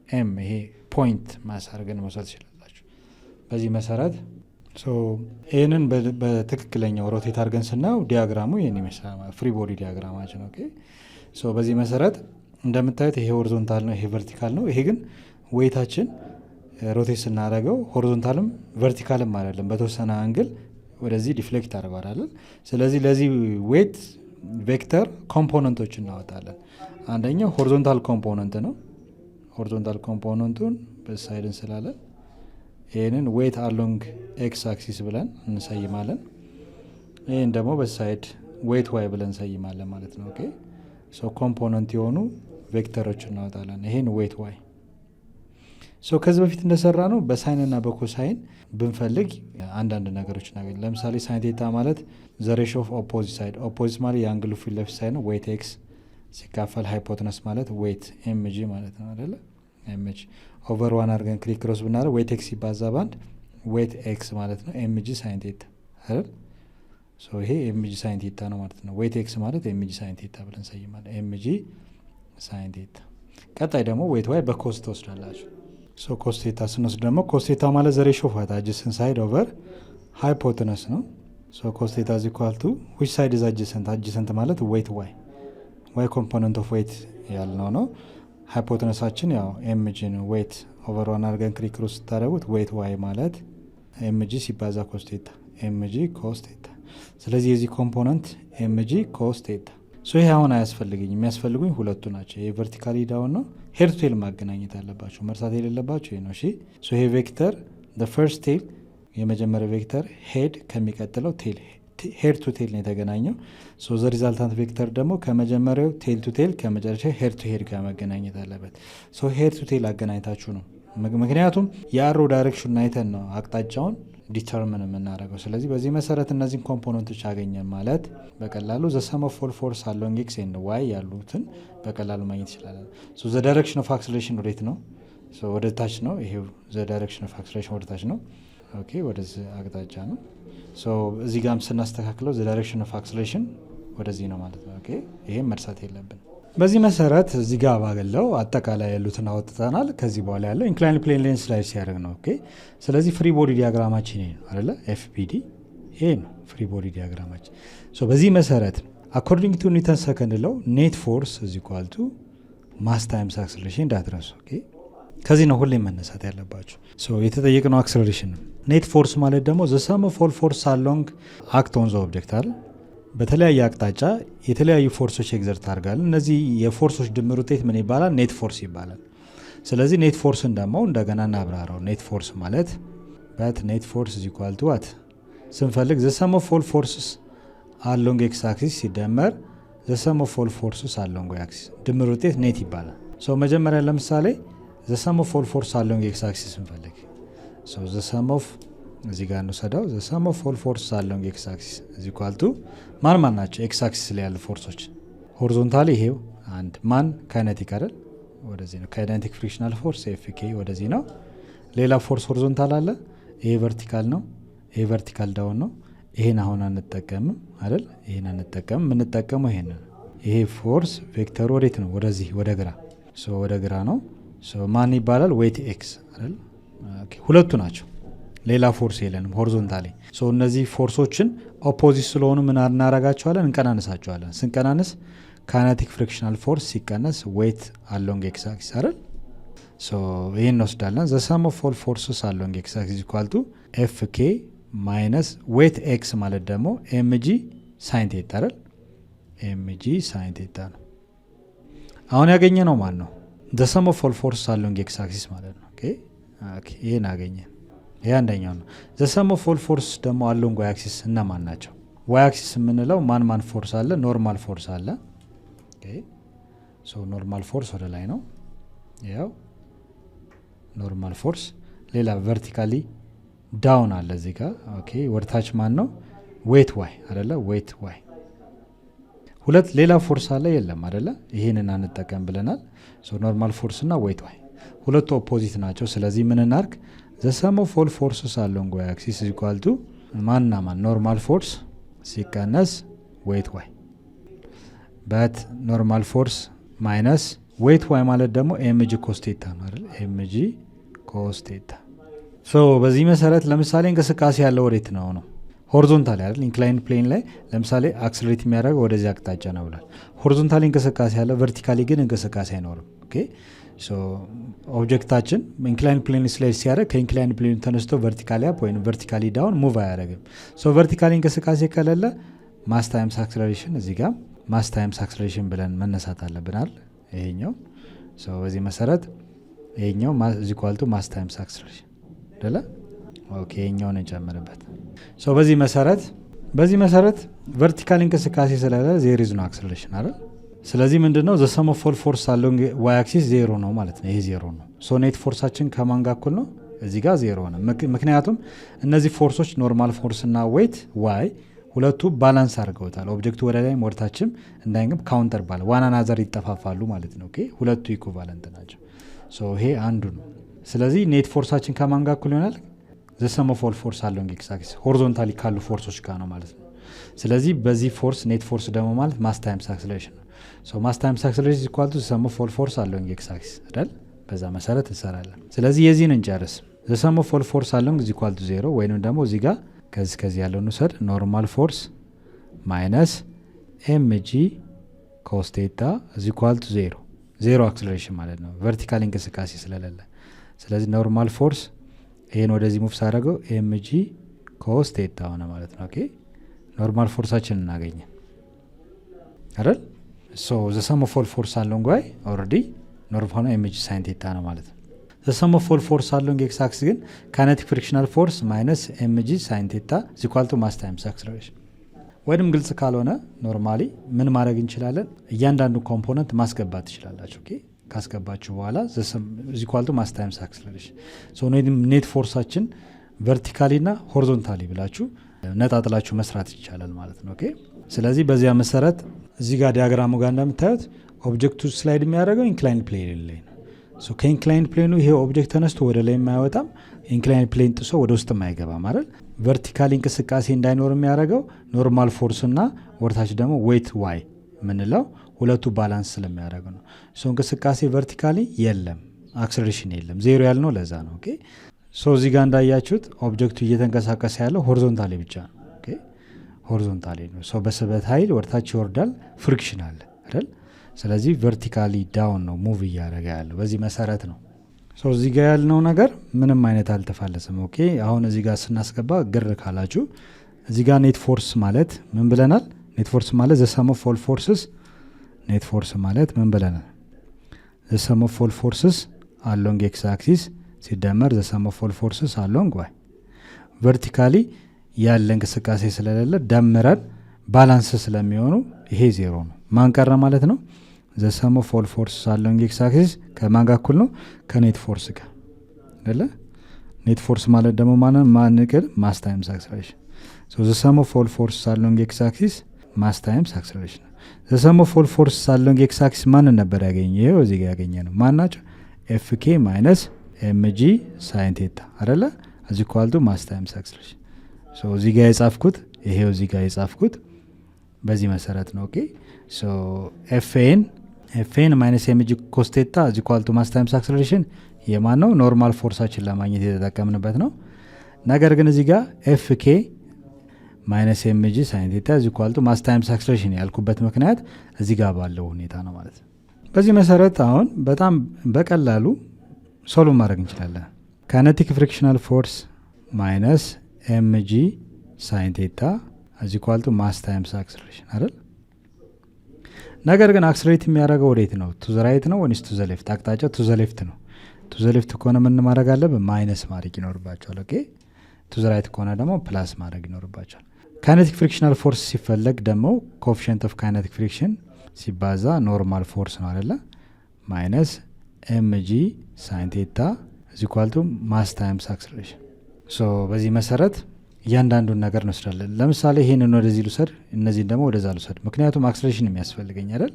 ኤም፣ ይሄ ፖይንት ማስ አድርገን መውሰድ ትችላላችሁ። በዚህ መሰረት ይህንን በትክክለኛው ሮቴት አድርገን ስናየው ዲያግራሙ ይህን ይመስላል፣ ፍሪ ቦዲ ዲያግራማችን። ኦኬ በዚህ መሰረት እንደምታዩት ይሄ ሆሪዞንታል ነው፣ ይሄ ቨርቲካል ነው። ይሄ ግን ዌይታችን ሮቴት ስናደረገው ሆሪዞንታልም ቨርቲካልም አይደለም፣ በተወሰነ አንግል ወደዚህ ዲፍሌክት አድርጓል። ስለዚህ ለዚህ ዌይት ቬክተር ኮምፖነንቶች እናወጣለን። አንደኛው ሆሪዞንታል ኮምፖነንት ነው። ሆሪዞንታል ኮምፖነንቱን በሳይድ እንስላለን። ይህንን ዌይት አሎንግ ኤክስ አክሲስ ብለን እንሰይማለን። ይህን ደግሞ በሳይድ ዌይት ዋይ ብለን እንሰይማለን ማለት ነው። ኦኬ ኮምፖነንት የሆኑ ቬክተሮች እናወጣለን። ይሄን ዌይት ዋይ። ከዚህ በፊት እንደሰራ ነው በሳይንና በኮሳይን ብንፈልግ አንዳንድ ነገሮች እናገኝ። ለምሳሌ ሳይን ቴታ ማለት ዘ ሬሾ ኦፍ ኦፖዚት ሳይድ፣ ኦፖዚት ማለት የአንግሉ ፊት ለፊት ሳይድ ነው። ዌይት ኤክስ ሲካፈል ሃይፖትነስ ማለት ዌይት ኤምጂ ማለት ነው አይደለ? ኤምጂ ኦቨር ዋን አድርገን ክሊክ ክሮስ ብናደርግ ዌይት ኤክስ ሲባዛ ባንድ ዌይት ኤክስ ማለት ነው ኤምጂ ሳይን ቴታ አይደል? ይሄ ኤምጂ ሳይን ቴታ ነው ማለት ነው። ዌይት ኤክስ ማለት ኤምጂ ሳይን ቴታ ብለን ሰይማለን። ኤምጂ ሳይን ቴታ። ቀጣይ ደግሞ ዌይት ዋይ በኮስ ትወስዳላችሁ። ኮስ ቴታ ስንወስድ ደግሞ ኮስ ቴታ ማለት ዘ ሬሾ ኦፍ አድጀሰንት ሳይድ ኦቨር ሃይፖተነስ ነው። ኮስ ቴታ ኢዝ ኢኳል ቱ ዊች ሳይድ ኢዝ አድጀሰንት። አድጀሰንት ማለት ዌይት ዋይ፣ ዋይ ኮምፖነንት ኦፍ ዌይት ያልነው ነው። ሃይፖተነሳችን ያው ኤምጂ ነው። ዌይት ኦቨር ዋን አድርገን ክሊክ ክሮስ ስታደረጉት ዌይት ዋይ ማለት ኤምጂ ሲባዛ ኮስ ቴታ፣ ኤምጂ ኮስ ቴታ። ስለዚህ የዚህ ኮምፖነንት ኤምጂ ኮስ ቴታ። ይሄ አሁን አያስፈልግኝ፣ የሚያስፈልጉኝ ሁለቱ ናቸው። ይሄ ቨርቲካሊ ዳውን ነው። ሄድ ቱ ቴል ማገናኘት አለባቸው፣ መርሳት የሌለባቸው ይሄ ነው። ይሄ ቬክተር ፈርስት ቴል የመጀመሪያ ቬክተር ሄድ ከሚቀጥለው ቴል ሄድ ቱ ቴል ነው የተገናኘው። ዘ ሪዛልታንት ቬክተር ደግሞ ከመጀመሪያው ቴል ቱ ቴል ከመጨረሻ ሄድ ቱ ሄድ ጋር መገናኘት አለበት። ሄድ ቱ ቴል አገናኝታችሁ ነው። ምክንያቱም የአሮ ዳይሬክሽን አይተን ነው አቅጣጫውን ዲተርሚን የምናደርገው። ስለዚህ በዚህ መሰረት እነዚህን ኮምፖነንቶች አገኘን ማለት በቀላሉ ዘ ሰም ኦፍ ኦል ፎርስ አሎንግ ኤክስ ኤንድ ዋይ ያሉትን በቀላሉ ማግኘት ይችላለን። ሶ ዘ ዳይሬክሽን ኦፍ አክሰለሬሽን ወዴት ነው? ሶ ወደ ታች ነው። ይሄው ዘ ዳይሬክሽን ኦፍ አክሰለሬሽን ወደ ታች ነው። ኦኬ ወደዚህ አቅጣጫ ነው። ሶ እዚህ ጋርም ስናስተካክለው ዘ ዳይሬክሽን ኦፍ አክሰለሬሽን ወደዚህ ነው ማለት ነው። ኦኬ ይሄም መርሳት የለብን። በዚህ መሰረት እዚህ ጋር ባገለው አጠቃላይ ያሉትን አወጥተናል። ከዚህ በኋላ ያለው ኢንክላይን ፕሌን ሌንስ ላይ ሲያደርግ ነው። ኦኬ ስለዚህ ፍሪ ቦዲ ዲያግራማችን ይሄ ነው አይደለ? ኤፍቢዲ ይሄ ነው ፍሪ ቦዲ ዲያግራማችን። ሶ በዚህ መሰረት አኮርዲንግ ቱ ኒውተን ሰከንድ ሎው ኔት ፎርስ ኢዝ ኢኳል ቱ ማስ ታይምስ አክሰለሬሽን እንዳትረሱ። ኦኬ ከዚህ ነው ሁሌም መነሳት ያለባችሁ። ሶ የተጠየቅነው አክሰለሬሽን ነው። ኔት ፎርስ ማለት ደግሞ ዘ ሰም ኦፍ ኦል ፎርስ አሎንግ አክት ኦን ዘ ኦብጀክት አይደል? በተለያየ አቅጣጫ የተለያዩ ፎርሶች ኤግዘርት አድርጋሉ። እነዚህ የፎርሶች ድምር ውጤት ምን ይባላል? ኔት ፎርስ ይባላል። ስለዚህ ኔት ፎርስን ደግሞ እንደገና እናብራራው። ኔት ፎርስ ማለት በት ኔት ፎርስ ኢዝ ኢኳል ቱ ዋት ስንፈልግ ዘ ሰም ኦፍ ኦል ፎርስስ አሎንግ ኤክስ አክሲስ ሲደመር ዘ ሰም ኦፍ ኦል ፎርስስ አሎንግ ዋይ አክሲስ ድምር ውጤት ኔት ይባላል። ሶ መጀመሪያ ለምሳሌ ዘ ሰም ኦፍ ኦል ፎርስ አሎንግ ኤክስ አክሲስ ስንፈልግ ሶ ዘ ሰም ኦፍ እዚህ ጋር እንውሰደው ዘ ሰም ኦፍ ኦል ፎርስ አሎንግ ኤክስ አክሲስ ኢዝ ኢኳል ቱ ማን ናቸው? ኤክስ አክሲስ ላይ ያሉ ፎርሶች ሆሪዞንታሊ ይሄው አንድ ማን ካይነቲክ አይደል? ወደዚህ ነው ካይነቲክ ፍሪክሽናል ፎርስ ኤፍኬ ወደዚህ ነው። ሌላ ፎርስ ሆሪዞንታል አለ። ይሄ ቨርቲካል ነው። ይሄ ቨርቲካል ዳውን ነው። ይሄን አሁን አንጠቀምም አይደል? ይሄን አንጠቀምም። የምንጠቀመው ይሄን ነው። ይሄ ፎርስ ቬክተሩ ወዴት ነው? ወደዚህ ወደ ግራ። ሶ ወደ ግራ ነው። ሶ ማን ይባላል? ዌይት ኤክስ አይደል? ኦኬ ሁለቱ ናቸው። ሌላ ፎርስ የለንም ሆሪዞንታሊ። ሶ እነዚህ ፎርሶችን ኦፖዚት ስለሆኑ ምን እናረጋቸዋለን? እንቀናነሳቸዋለን። ስንቀናነስ ካይነቲክ ፍሪክሽናል ፎርስ ሲቀነስ ዌይት አሎንግ ኤክስ አክሲስ አይደል? ሶ ይሄን እንወስዳለን። ዘ ሰም ኦፍ ኦል ፎርስስ አሎንግ ኤክስ አክሲስ ኢኳል ቱ ኤፍ ኬ ማይነስ ዌይት ኤክስ ማለት ደግሞ ኤምጂ ሳይን ቴታ አይደል? ኤምጂ ሳይን ቴታ ነው። አሁን ያገኘ ነው ማን ነው? ዘ ሰም ኦፍ ኦል ፎርስስ አሎንግ ኤክስ አክሲስ ማለት ነው። ኦኬ ይሄን አገኘን። ይሄ አንደኛው ነው። ዘ ሰም ኦፍ ኦል ፎርስ ደግሞ አሎንግ ዋይ አክሲስ እና ማን ናቸው? ዋይ አክሲስ የምንለው ማን ፎርስ አለ? ኖርማል ፎርስ አለ። ኦኬ ሶ ኖርማል ፎርስ ወደ ላይ ነው። ያው ኖርማል ፎርስ ሌላ ቨርቲካሊ ዳውን አለ እዚህ ጋር። ኦኬ ወደ ታች ማን ነው? ዌት ዋይ አይደለ? ዌት ዋይ። ሁለት ሌላ ፎርስ አለ የለም አይደለ? ይሄንን አንጠቀም ብለናል። ሶ ኖርማል ፎርስ እና ዌት ዋይ ሁለቱ ኦፖዚት ናቸው። ስለዚህ ምን እናርግ? ዘ ሰም ኦፍ ኦል ፎርስስ አሎንግ ዋይ አክሲስ ኢዝ ኢኳል ቱ ማንና ማን? ኖርማል ፎርስ ሲቀነስ ዌይት ዋይ በት ኖርማል ፎርስ ማይነስ ዌይት ዋይ ማለት ደግሞ ኤምጂ ኮስቴታ ነው አይደል? ኤምጂ ኮስቴታ። ሶ በዚህ መሰረት ለምሳሌ እንቅስቃሴ ያለው ወዴት ነው? ሆሪዞንታሊ አይደል? ኢንክላይን ፕሌን ላይ ለምሳሌ አክስለሬት የሚያደርገው ወደዚህ አቅጣጫ ነው ብሏል። ሆሪዞንታሊ እንቅስቃሴ ያለው፣ ቨርቲካሊ ግን እንቅስቃሴ አይኖርም። ኦኬ ሶ ኦብጀክታችን ኢንክላይን ፕሌን ላይ ሲያደርግ ከኢንክላይን ፕሌን ተነስቶ ቨርቲካሊ አፕ ወይም ቨርቲካሊ ዳውን ሙቭ አያደርግም። ሶ ቨርቲካሊ እንቅስቃሴ ከሌለ ማስ ታይምስ አክሰለሬሽን እዚህ ጋር ማስ ታይምስ አክሰለሬሽን ብለን መነሳት አለብናል። ይሄኛው ሶ በዚህ መሰረት ይሄኛው ኢዝ ኢኳል ቱ ማስ ታይምስ አክሰለሬሽን አይደለ? ኦኬ ይሄኛውን እንጨምርበት። ሶ በዚህ መሰረት ቨርቲካሊ እንቅስቃሴ ስለሌለ ዜር ኢዝ ኖ አክሰለሬሽን አይደል? ስለዚህ ምንድነው ዘ ሰም ኦፍ ኦል ፎርስ አሎንግ ዋይ አክሲስ ዜሮ ነው ማለት ነው። ይሄ ዜሮ ነው። ሶ ኔት ፎርሳችን ከማን ጋር እኩል ነው? እዚህ ጋር ዜሮ ነው። ምክንያቱም እነዚህ ፎርሶች ኖርማል ፎርስ እና ዌይት ዋይ ሁለቱ ባላንስ አድርገውታል። ኦብጀክቱ ወደ ላይም ወደታችም እንዳይንግም ካውንተር ባለ ዋን አናዘር ይጠፋፋሉ ማለት ነው። ኦኬ ሁለቱ ኢኩቫለንት ናቸው። ሶ ይሄ አንዱ ነው። ስለዚህ ኔት ፎርሳችን ከማን ጋር እኩል ይሆናል? ዘ ሰም ኦፍ ኦል ፎርስ አሎንግ ኤክስ አክሲስ ሆሪዞንታሊ ካሉ ፎርሶች ጋር ነው ማለት ነው። ስለዚህ በዚህ ፎርስ ኔት ፎርስ ደግሞ ማለት ማስ ታይምስ አክሰለሬሽን ነው። ሶ ማስ ታይምስ አክሰለሬሽን ኢኳል ቱ ሰም ኦፍ ኦል ፎርስ አሎንግ ኤክስ አክሲስ አይደል? በዛ መሰረት እንሰራለን። ስለዚህ የዚህን እንጨርስ። ዘ ሰም ኦፍ ኦል ፎርስ አሎንግ ኢዝ ኢኳል ቱ 0 ወይንም ደግሞ እዚህ ጋር ከዚህ ያለውን ውሰድ ኖርማል ፎርስ ማይነስ ኤምጂ ኮስ ቴታ ኢዝ ኢኳል ቱ 0 አክሰለሬሽን ማለት ነው፣ ቨርቲካል እንቅስቃሴ ስለሌለ። ስለዚህ ኖርማል ፎርስ ይሄን ወደዚህ ሙቭ ሳደርገው ኤምጂ ኮስ ቴታ ሆነ ማለት ነው። ኦኬ ኖርማል ፎርሳችን እናገኘ አይደል? ሶ ዘ ሰም ኦፍ ኦል ፎርስ አሎንግ ዋይ ኦልሬዲ ኖርማል ኤምጂ ሳይን ቴታ ነው ማለት ነው። ዘ ሰም ኦፍ ኦል ፎርስ አሎንግ ኤክስ አክሲስ ግን ካይኔቲክ ፍሪክሽናል ፎርስ ማይነስ ኤምጂ ሳይን ቴታ ኢዝ ኢኳል ቱ ማስ ታይምስ አክሰለሬሽን። ወይም ግልጽ ካልሆነ ኖርማሊ ምን ማድረግ እንችላለን? እያንዳንዱ ኮምፖነንት ማስገባት ትችላላችሁ። ኦኬ ካስገባችሁ በኋላ ኢዝ ኢኳል ቱ ማስ ታይምስ አክሰለሬሽን። ሶ ኔት ፎርሳችን ቨርቲካሊ እና ሆሪዞንታሊ ብላችሁ ነጣጥላችሁ መስራት ይቻላል ማለት ነው። ኦኬ ስለዚህ በዚያ መሰረት እዚህ ጋር ዲያግራሙ ጋር እንደምታዩት ኦብጀክቱ ስላይድ የሚያደርገው ኢንክላይንድ ፕሌን ላይ ነው። ሶ ከኢንክላይንድ ፕሌኑ ይሄ ኦብጀክት ተነስቶ ወደ ላይ የማይወጣም ኢንክላይንድ ፕሌን ጥሶ ወደ ውስጥ የማይገባ ማለት ቨርቲካሊ እንቅስቃሴ እንዳይኖር የሚያደርገው ኖርማል ፎርስ እና ወርታች ደግሞ ዌይት ዋይ ምንለው ሁለቱ ባላንስ ስለሚያደርግ ነው። ሶ እንቅስቃሴ ቨርቲካሊ የለም፣ አክሰሌሬሽን የለም፣ ዜሮ ያልነው ለዛ ነው። ኦኬ ሶ እዚህ ጋር እንዳያችሁት ኦብጀክቱ እየተንቀሳቀሰ ያለው ሆሪዞንታሊ ብቻ ነው። ኦኬ ሆሪዞንታሊ ነው። ሶ በስበት ኃይል ወርታች ይወርዳል፣ ፍሪክሽን አለ አይደል? ስለዚህ ቨርቲካሊ ዳውን ነው ሙቭ እያደረገ ያለው። በዚህ መሰረት ነው ሶ እዚህ ጋር ያልነው ነገር ምንም አይነት አልተፋለሰም። ኦኬ አሁን እዚህ ጋር ስናስገባ ግር ካላችሁ እዚህ ጋር ኔት ፎርስ ማለት ምን ብለናል? ኔት ፎርስ ማለት ዘ ሰም ኦፍ ኦል ፎርስስ ኔት ፎርስ ማለት ምን ብለናል? ዘ ሰም ኦፍ ኦል ፎርስስ አሎንግ ኤክስ አክሲስ ሲደመር ዘ ሰም ኦፍ ኦል ፎርስስ አሎንግ ዋይ። ቨርቲካሊ ያለ እንቅስቃሴ ስለሌለ ደምረን ባላንስ ስለሚሆኑ ይሄ ዜሮ ነው። ማን ቀረ ማለት ነው? ዘ ሰም ኦፍ ኦል ፎርስስ አሎንግ ኤክስ አክሲስ ከማን ጋር እኩል ነው? ከኔት ፎርስ ጋር አይደለ? ኔት ፎርስ ማለት ደግሞ ማን ይቀር? ማስ ታይምስ አክሰለሬሽን። ሶ ዘ ሰም ኦፍ ኦል ፎርስስ አሎንግ ኤክስ አክሲስ ማስ ታይምስ አክሰለሬሽን። ዘ ሰም ኦፍ ኦል ፎርስስ አሎንግ ኤክስ አክሲስ ማን ነበር ያገኘ? ይሄው እዚህ ጋር ያገኘ ነው። ማን ናቸው? ኤፍ ኬ ማይነስ ኤም ጂ ሳይን ቴታ አይደለ? እዚህ ኳልቱ ማስ ታይምስ አክሰለሬሽን። ሶ እዚህ ጋር የጻፍኩት ይሄው እዚህ ጋር የጻፍኩት በዚህ መሰረት ነው። ኦኬ ሶ ኤፍኤን ማይነስ ኤም ጂ ኮስ ቴታ እዚህ ኳልቱ ማስ ታይምስ አክሰለሬሽን የማን ነው? ኖርማል ፎርሳችን ለማግኘት የተጠቀምንበት ነው። ነገር ግን እዚህ ጋር ኤፍ ኬ ማይነስ ኤም ጂ ሳይን ቴታ እዚህ ኳልቱ ማስ ታይምስ አክሰለሬሽን ያልኩበት ምክንያት እዚህ ጋር ባለው ሁኔታ ነው ማለት ነው። በዚህ መሰረት አሁን በጣም በቀላሉ ሶልቭ ማድረግ እንችላለን። ካይነቲክ ፍሪክሽናል ፎርስ ማይነስ ኤም ጂ ሳይን ቴታ እዚህ ኳልቱ ማስ ታይምስ አክሰለሬሽን አይደል? ነገር ግን አክሰለሬት የሚያደርገው ወዴት ነው? ቱ ዘ ራይት ነው ወይስ ቱ ዘ ሌፍት? አቅጣጫው ቱ ዘ ሌፍት ነው። ቱ ዘ ሌፍት ከሆነ ምን ማድረግ አለብን? ማይነስ ማድረግ ይኖርባቸዋል። ኦኬ ቱ ዘ ራይት ከሆነ ደግሞ ፕላስ ማድረግ ይኖርባቸዋል። ካይነቲክ ፍሪክሽናል ፎርስ ሲፈለግ ደግሞ ኮኤፊሽንት ኦፍ ካይነቲክ ፍሪክሽን ሲባዛ ኖርማል ፎርስ ነው አይደለ? ማይነስ ኤም ጂ ሳይን ቴታ እዚህ ኳልቱ ማስ ታይምስ አክሰለሬሽን። ሶ በዚህ መሰረት እያንዳንዱን ነገር እንወስዳለን። ለምሳሌ ይሄንን ወደዚህ ልውሰድ፣ እነዚህን ደግሞ ወደዛ ልውሰድ። ምክንያቱም አክሰለሬሽን የሚያስፈልገኝ አይደል?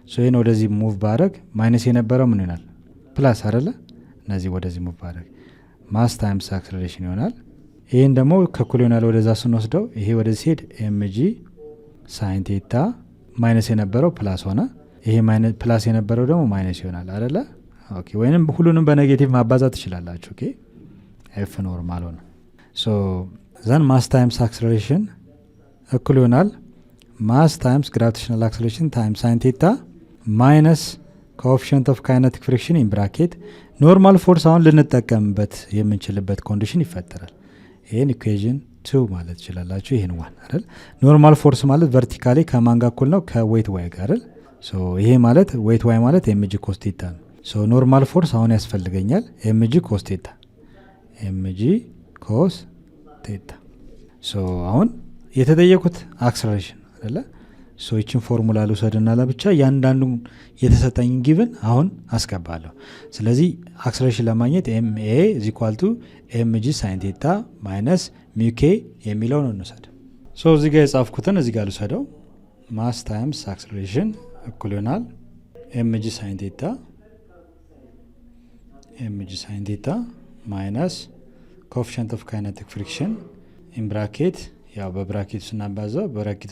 ሶ ይሄን ወደዚህ ሙቭ ባረግ ማይነስ የነበረው ምን ይሆናል? ፕላስ አይደለ? እነዚህ ወደዚህ ሙቭ ባረግ ማስ ታይምስ አክሰለሬሽን ይሆናል። ይሄን ደግሞ ከኩል ይሆናል ወደዛ ስንወስደው ይሄ ወደዚህ ሲሄድ ኤምጂ ሳይን ቴታ ማይነስ የነበረው ፕላስ ሆነ። ይሄ ማይነስ ፕላስ የነበረው ደግሞ ማይነስ ይሆናል አይደለ? ኦኬ ወይንም ሁሉንም በኔጌቲቭ ማባዛት ትችላላችሁ። ኦኬ ኤፍ ኖርማል ሆነ። ሶ ዘን ማስ ታይምስ አክሰለሬሽን እኩል ይሆናል ማስ ታይምስ ግራቪቴሽናል አክሰለሬሽን ታይምስ ሳይን ቴታ ማይነስ ኮኤፊሽንት ኦፍ ካይነቲክ ፍሪክሽን ኢን ብራኬት ኖርማል ፎርስ አሁን ልንጠቀምበት የምንችልበት ኮንዲሽን ይፈጠራል። ይህን ኢኩዌዥን 2 ማለት ትችላላችሁ። ይህን 1 አይደል? ኖርማል ፎርስ ማለት ቨርቲካሊ ከማን ጋር እኩል ነው? ከዌይት ዋይ ጋር አይደል? ሶ ይሄ ማለት ዌይት ዋይ ማለት ኤምጂ ኮስ ቴታ ነው። ሶ ኖርማል ፎርስ አሁን ያስፈልገኛል ኤምጂ ኮስ ቴታ ኤምጂ ኮስ ቴታ። ሶ አሁን የተጠየቁት አክሰለሬሽን አይደለ? ሶ ይችን ፎርሙላ ልውሰድና ለብቻ ያንዳንዱ የተሰጠኝ ጊቭን አሁን አስገባለሁ። ስለዚህ አክሰለሬሽን ለማግኘት ኤምኤ ኢዝ ኢኳል ቱ ኤምጂ ሳይን ቴታ ማይነስ ሚው ኬ የሚለውን እንውሰድ። ሶ እዚህ ጋር የጻፍኩትን እዚህ ጋር ልውሰደው። ማስ ታይምስ አክሰለሬሽን እኩል ይሆናል ኤምጂ ሳይን ቴታ ማይነስ ኮኤፊሽንት ኦፍ ካይነቲክ ፍሪክሽን ኢን ብራኬት ያው በብራኬቱ ስናባዛው በብራኬቱ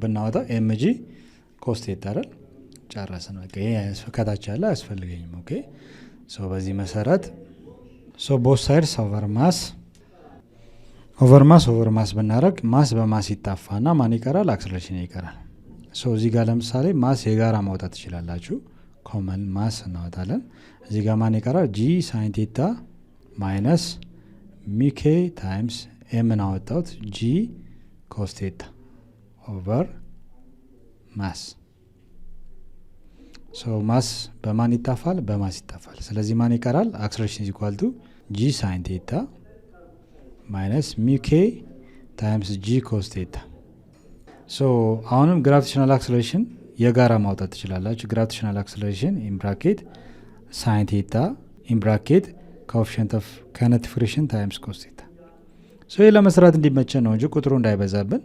ብናወጣው ኤምጂ ኮስ ቴታ አይደል? ጨረስን። በቃ ይሄ ከታች ያለ አያስፈልገኝም። ኦኬ ሶ በዚህ መሰረት ሶ ቦት ሳይድስ ኦቨር ማስ ብናረግ ማስ በማስ ይጣፋና ማን ይቀራል? አክሰለሬሽን ይቀራል። ሶ እዚህ ጋር ለምሳሌ ማስ የጋራ ማውጣት ትችላላችሁ። ኮመን ማስ እናወጣለን። እዚህ ጋር ማን ይቀራል? ጂ ሳይን ቴታ ማይነስ ሚኬ ታይምስ ኤምን አወጣሁት ጂ ኮስ ቴታ ኦቨር ማስ። ሶ ማስ በማን ይጣፋል? በማስ ይጣፋል። ስለዚህ ማን ይቀራል? አክሰለሬሽን ኢዝ ኢኳል ቱ ጂ ሳይን ቴታ ማይነስ ሚኬ ታይምስ ጂ ኮስ ቴታ። ሶ አሁንም ግራቪቴሽናል አክሰለሬሽን የጋራ ማውጣት ትችላላችሁ። ግራቪቴሽናል አክሰለሬሽን ኢን ብራኬት ሳይን ቴታ ኢን ብራኬት ኮኤፊሽንት ኦፍ ካይነቲክ ፍሪክሽን ታይምስ ኮስ ቴታ ሶ ይሄ ለመስራት እንዲመቸን ነው እንጂ ቁጥሩ እንዳይበዛብን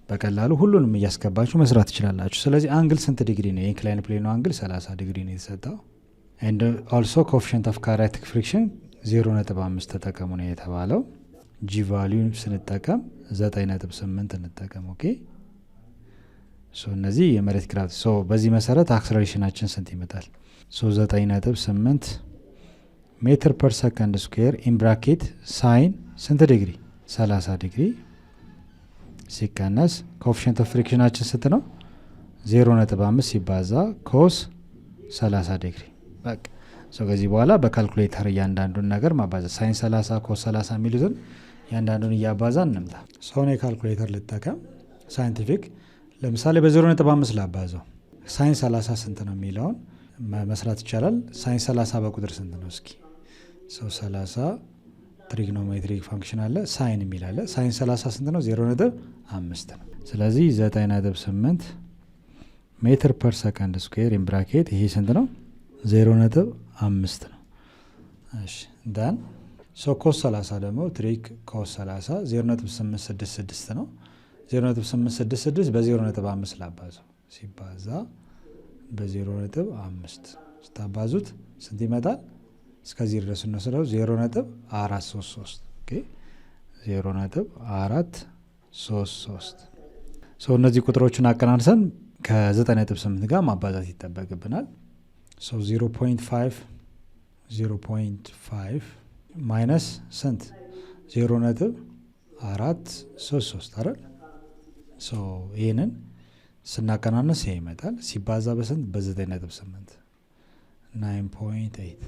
በቀላሉ ሁሉንም እያስገባችሁ መስራት ትችላላችሁ። ስለዚህ አንግል ስንት ዲግሪ ነው? የኢንክላይን ፕሌኑ አንግል 30 ዲግሪ ነው የተሰጠው። and also coefficient of kinetic friction 0.5 ተጠቀሙ ነው የተባለው። ጂ ቫልዩ ስንጠቀም 9.8 እንጠቀም። ኦኬ ሶ እነዚህ የመሬት ግራቪቲ ሶ በዚህ መሰረት አክሰለሬሽናችን ስንት ይመጣል? ሶ 9.8 ሜትር ፐር ሰከንድ ስኩዌር ኢን ብራኬት ሳይን ስንት ዲግሪ 30 ዲግሪ ሲቀነስ ኮኤፊሺየንት ኦፍ ፍሪክሽናችን ስንት ነው? 0.5 ሲባዛ ኮስ 30 ዲግሪ። በቃ ሶ ከዚህ በኋላ በካልኩሌተር እያንዳንዱን ነገር ማባዛት ሳይን 30 ኮስ 30 የሚሉትን እያንዳንዱን እያባዛን እንምጣ። ሶ እኔ ካልኩሌተር ልጠቀም ሳይንቲፊክ ለምሳሌ በ0.5 ላባዛው ሳይን 30 ስንት ነው የሚለውን መስራት ይቻላል። ሳይን 30 በቁጥር ስንት ነው? እስኪ ሶ 30 ትሪግኖሜትሪክ ፋንክሽን አለ ሳይን የሚል አለ። ሳይን 30 ስንት ነው? 0.5 ነው። ስለዚህ 9.8 ሜትር ፐር ሰከንድ ስኩዌር ኢን ብራኬት ይሄ ስንት ነው? 0.5 ነው። እሺ ዳን ሶ ኮስ 30 ደግሞ ትሪክ ኮስ 30 0.866 ነው። 0.866 በ0.5 ላባዛው ሲባዛ በ0.5 ስታባዙት ስንት ይመጣል? እስከዚህ ድረስ እንወስደው 0.433 ኦኬ 0.433 ሶ እነዚህ ቁጥሮችን አቀናንሰን ከ9.8 ጋር ማባዛት ይጠበቅብናል። ሶ 0.5 ማይነስ ስንት 0.433 አይደል? ሶ ይሄንን ስናቀናነስ ይሄ ይመጣል ሲባዛ በስንት በ9.8 9.8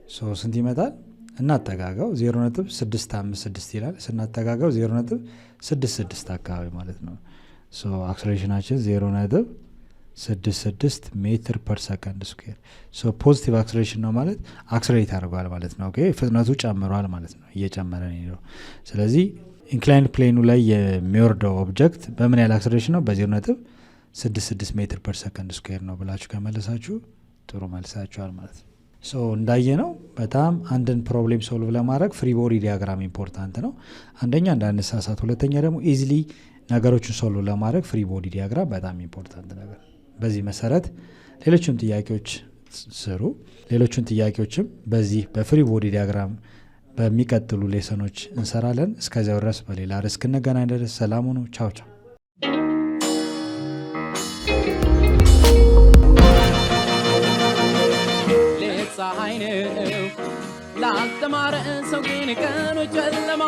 ሶ ስንት ይመጣል? እናጠጋጋው 0.656 ይላል። ስናጠጋጋው 0.66 አካባቢ ማለት ነው። ሶ አክሰለሬሽናችን 0.66 ሜትር ፐር ሰከንድ ስኩዌር። ሶ ፖዚቲቭ አክሰለሬሽን ነው ማለት አክሰለሬት አድርጓል ማለት ነው። ኦኬ ፍጥነቱ ጨምሯል ማለት ነው፣ እየጨመረ ነው። ስለዚህ ኢንክላይን ፕሌኑ ላይ የሚወርደው ኦብጀክት በምን ያህል አክሰለሬሽን ነው? በ0.66 ሜትር ፐር ሰከንድ ስኩዌር ነው ብላችሁ ከመለሳችሁ ጥሩ መልሳችኋል ማለት ነው። ሶ እንዳየ ነው በጣም አንድን ፕሮብሌም ሶልቭ ለማድረግ ፍሪ ቦዲ ዲያግራም ኢምፖርታንት ነው። አንደኛ እንዳንሳሳት፣ ሁለተኛ ደግሞ ኢዚሊ ነገሮችን ሶልቭ ለማድረግ ፍሪ ቦዲ ዲያግራም በጣም ኢምፖርታንት ነገር። በዚህ መሰረት ሌሎችም ጥያቄዎች ስሩ። ሌሎችን ጥያቄዎችም በዚህ በፍሪ ቦዲ ዲያግራም በሚቀጥሉ ሌሰኖች እንሰራለን። እስከዚያው ድረስ በሌላ ርዕስ እስክንገናኝ ድረስ ሰላም ሁኑ። ቻው ቻው። ፀሐይ ነው ላልተማረ ሰው ግን ቀኑ ጨለማ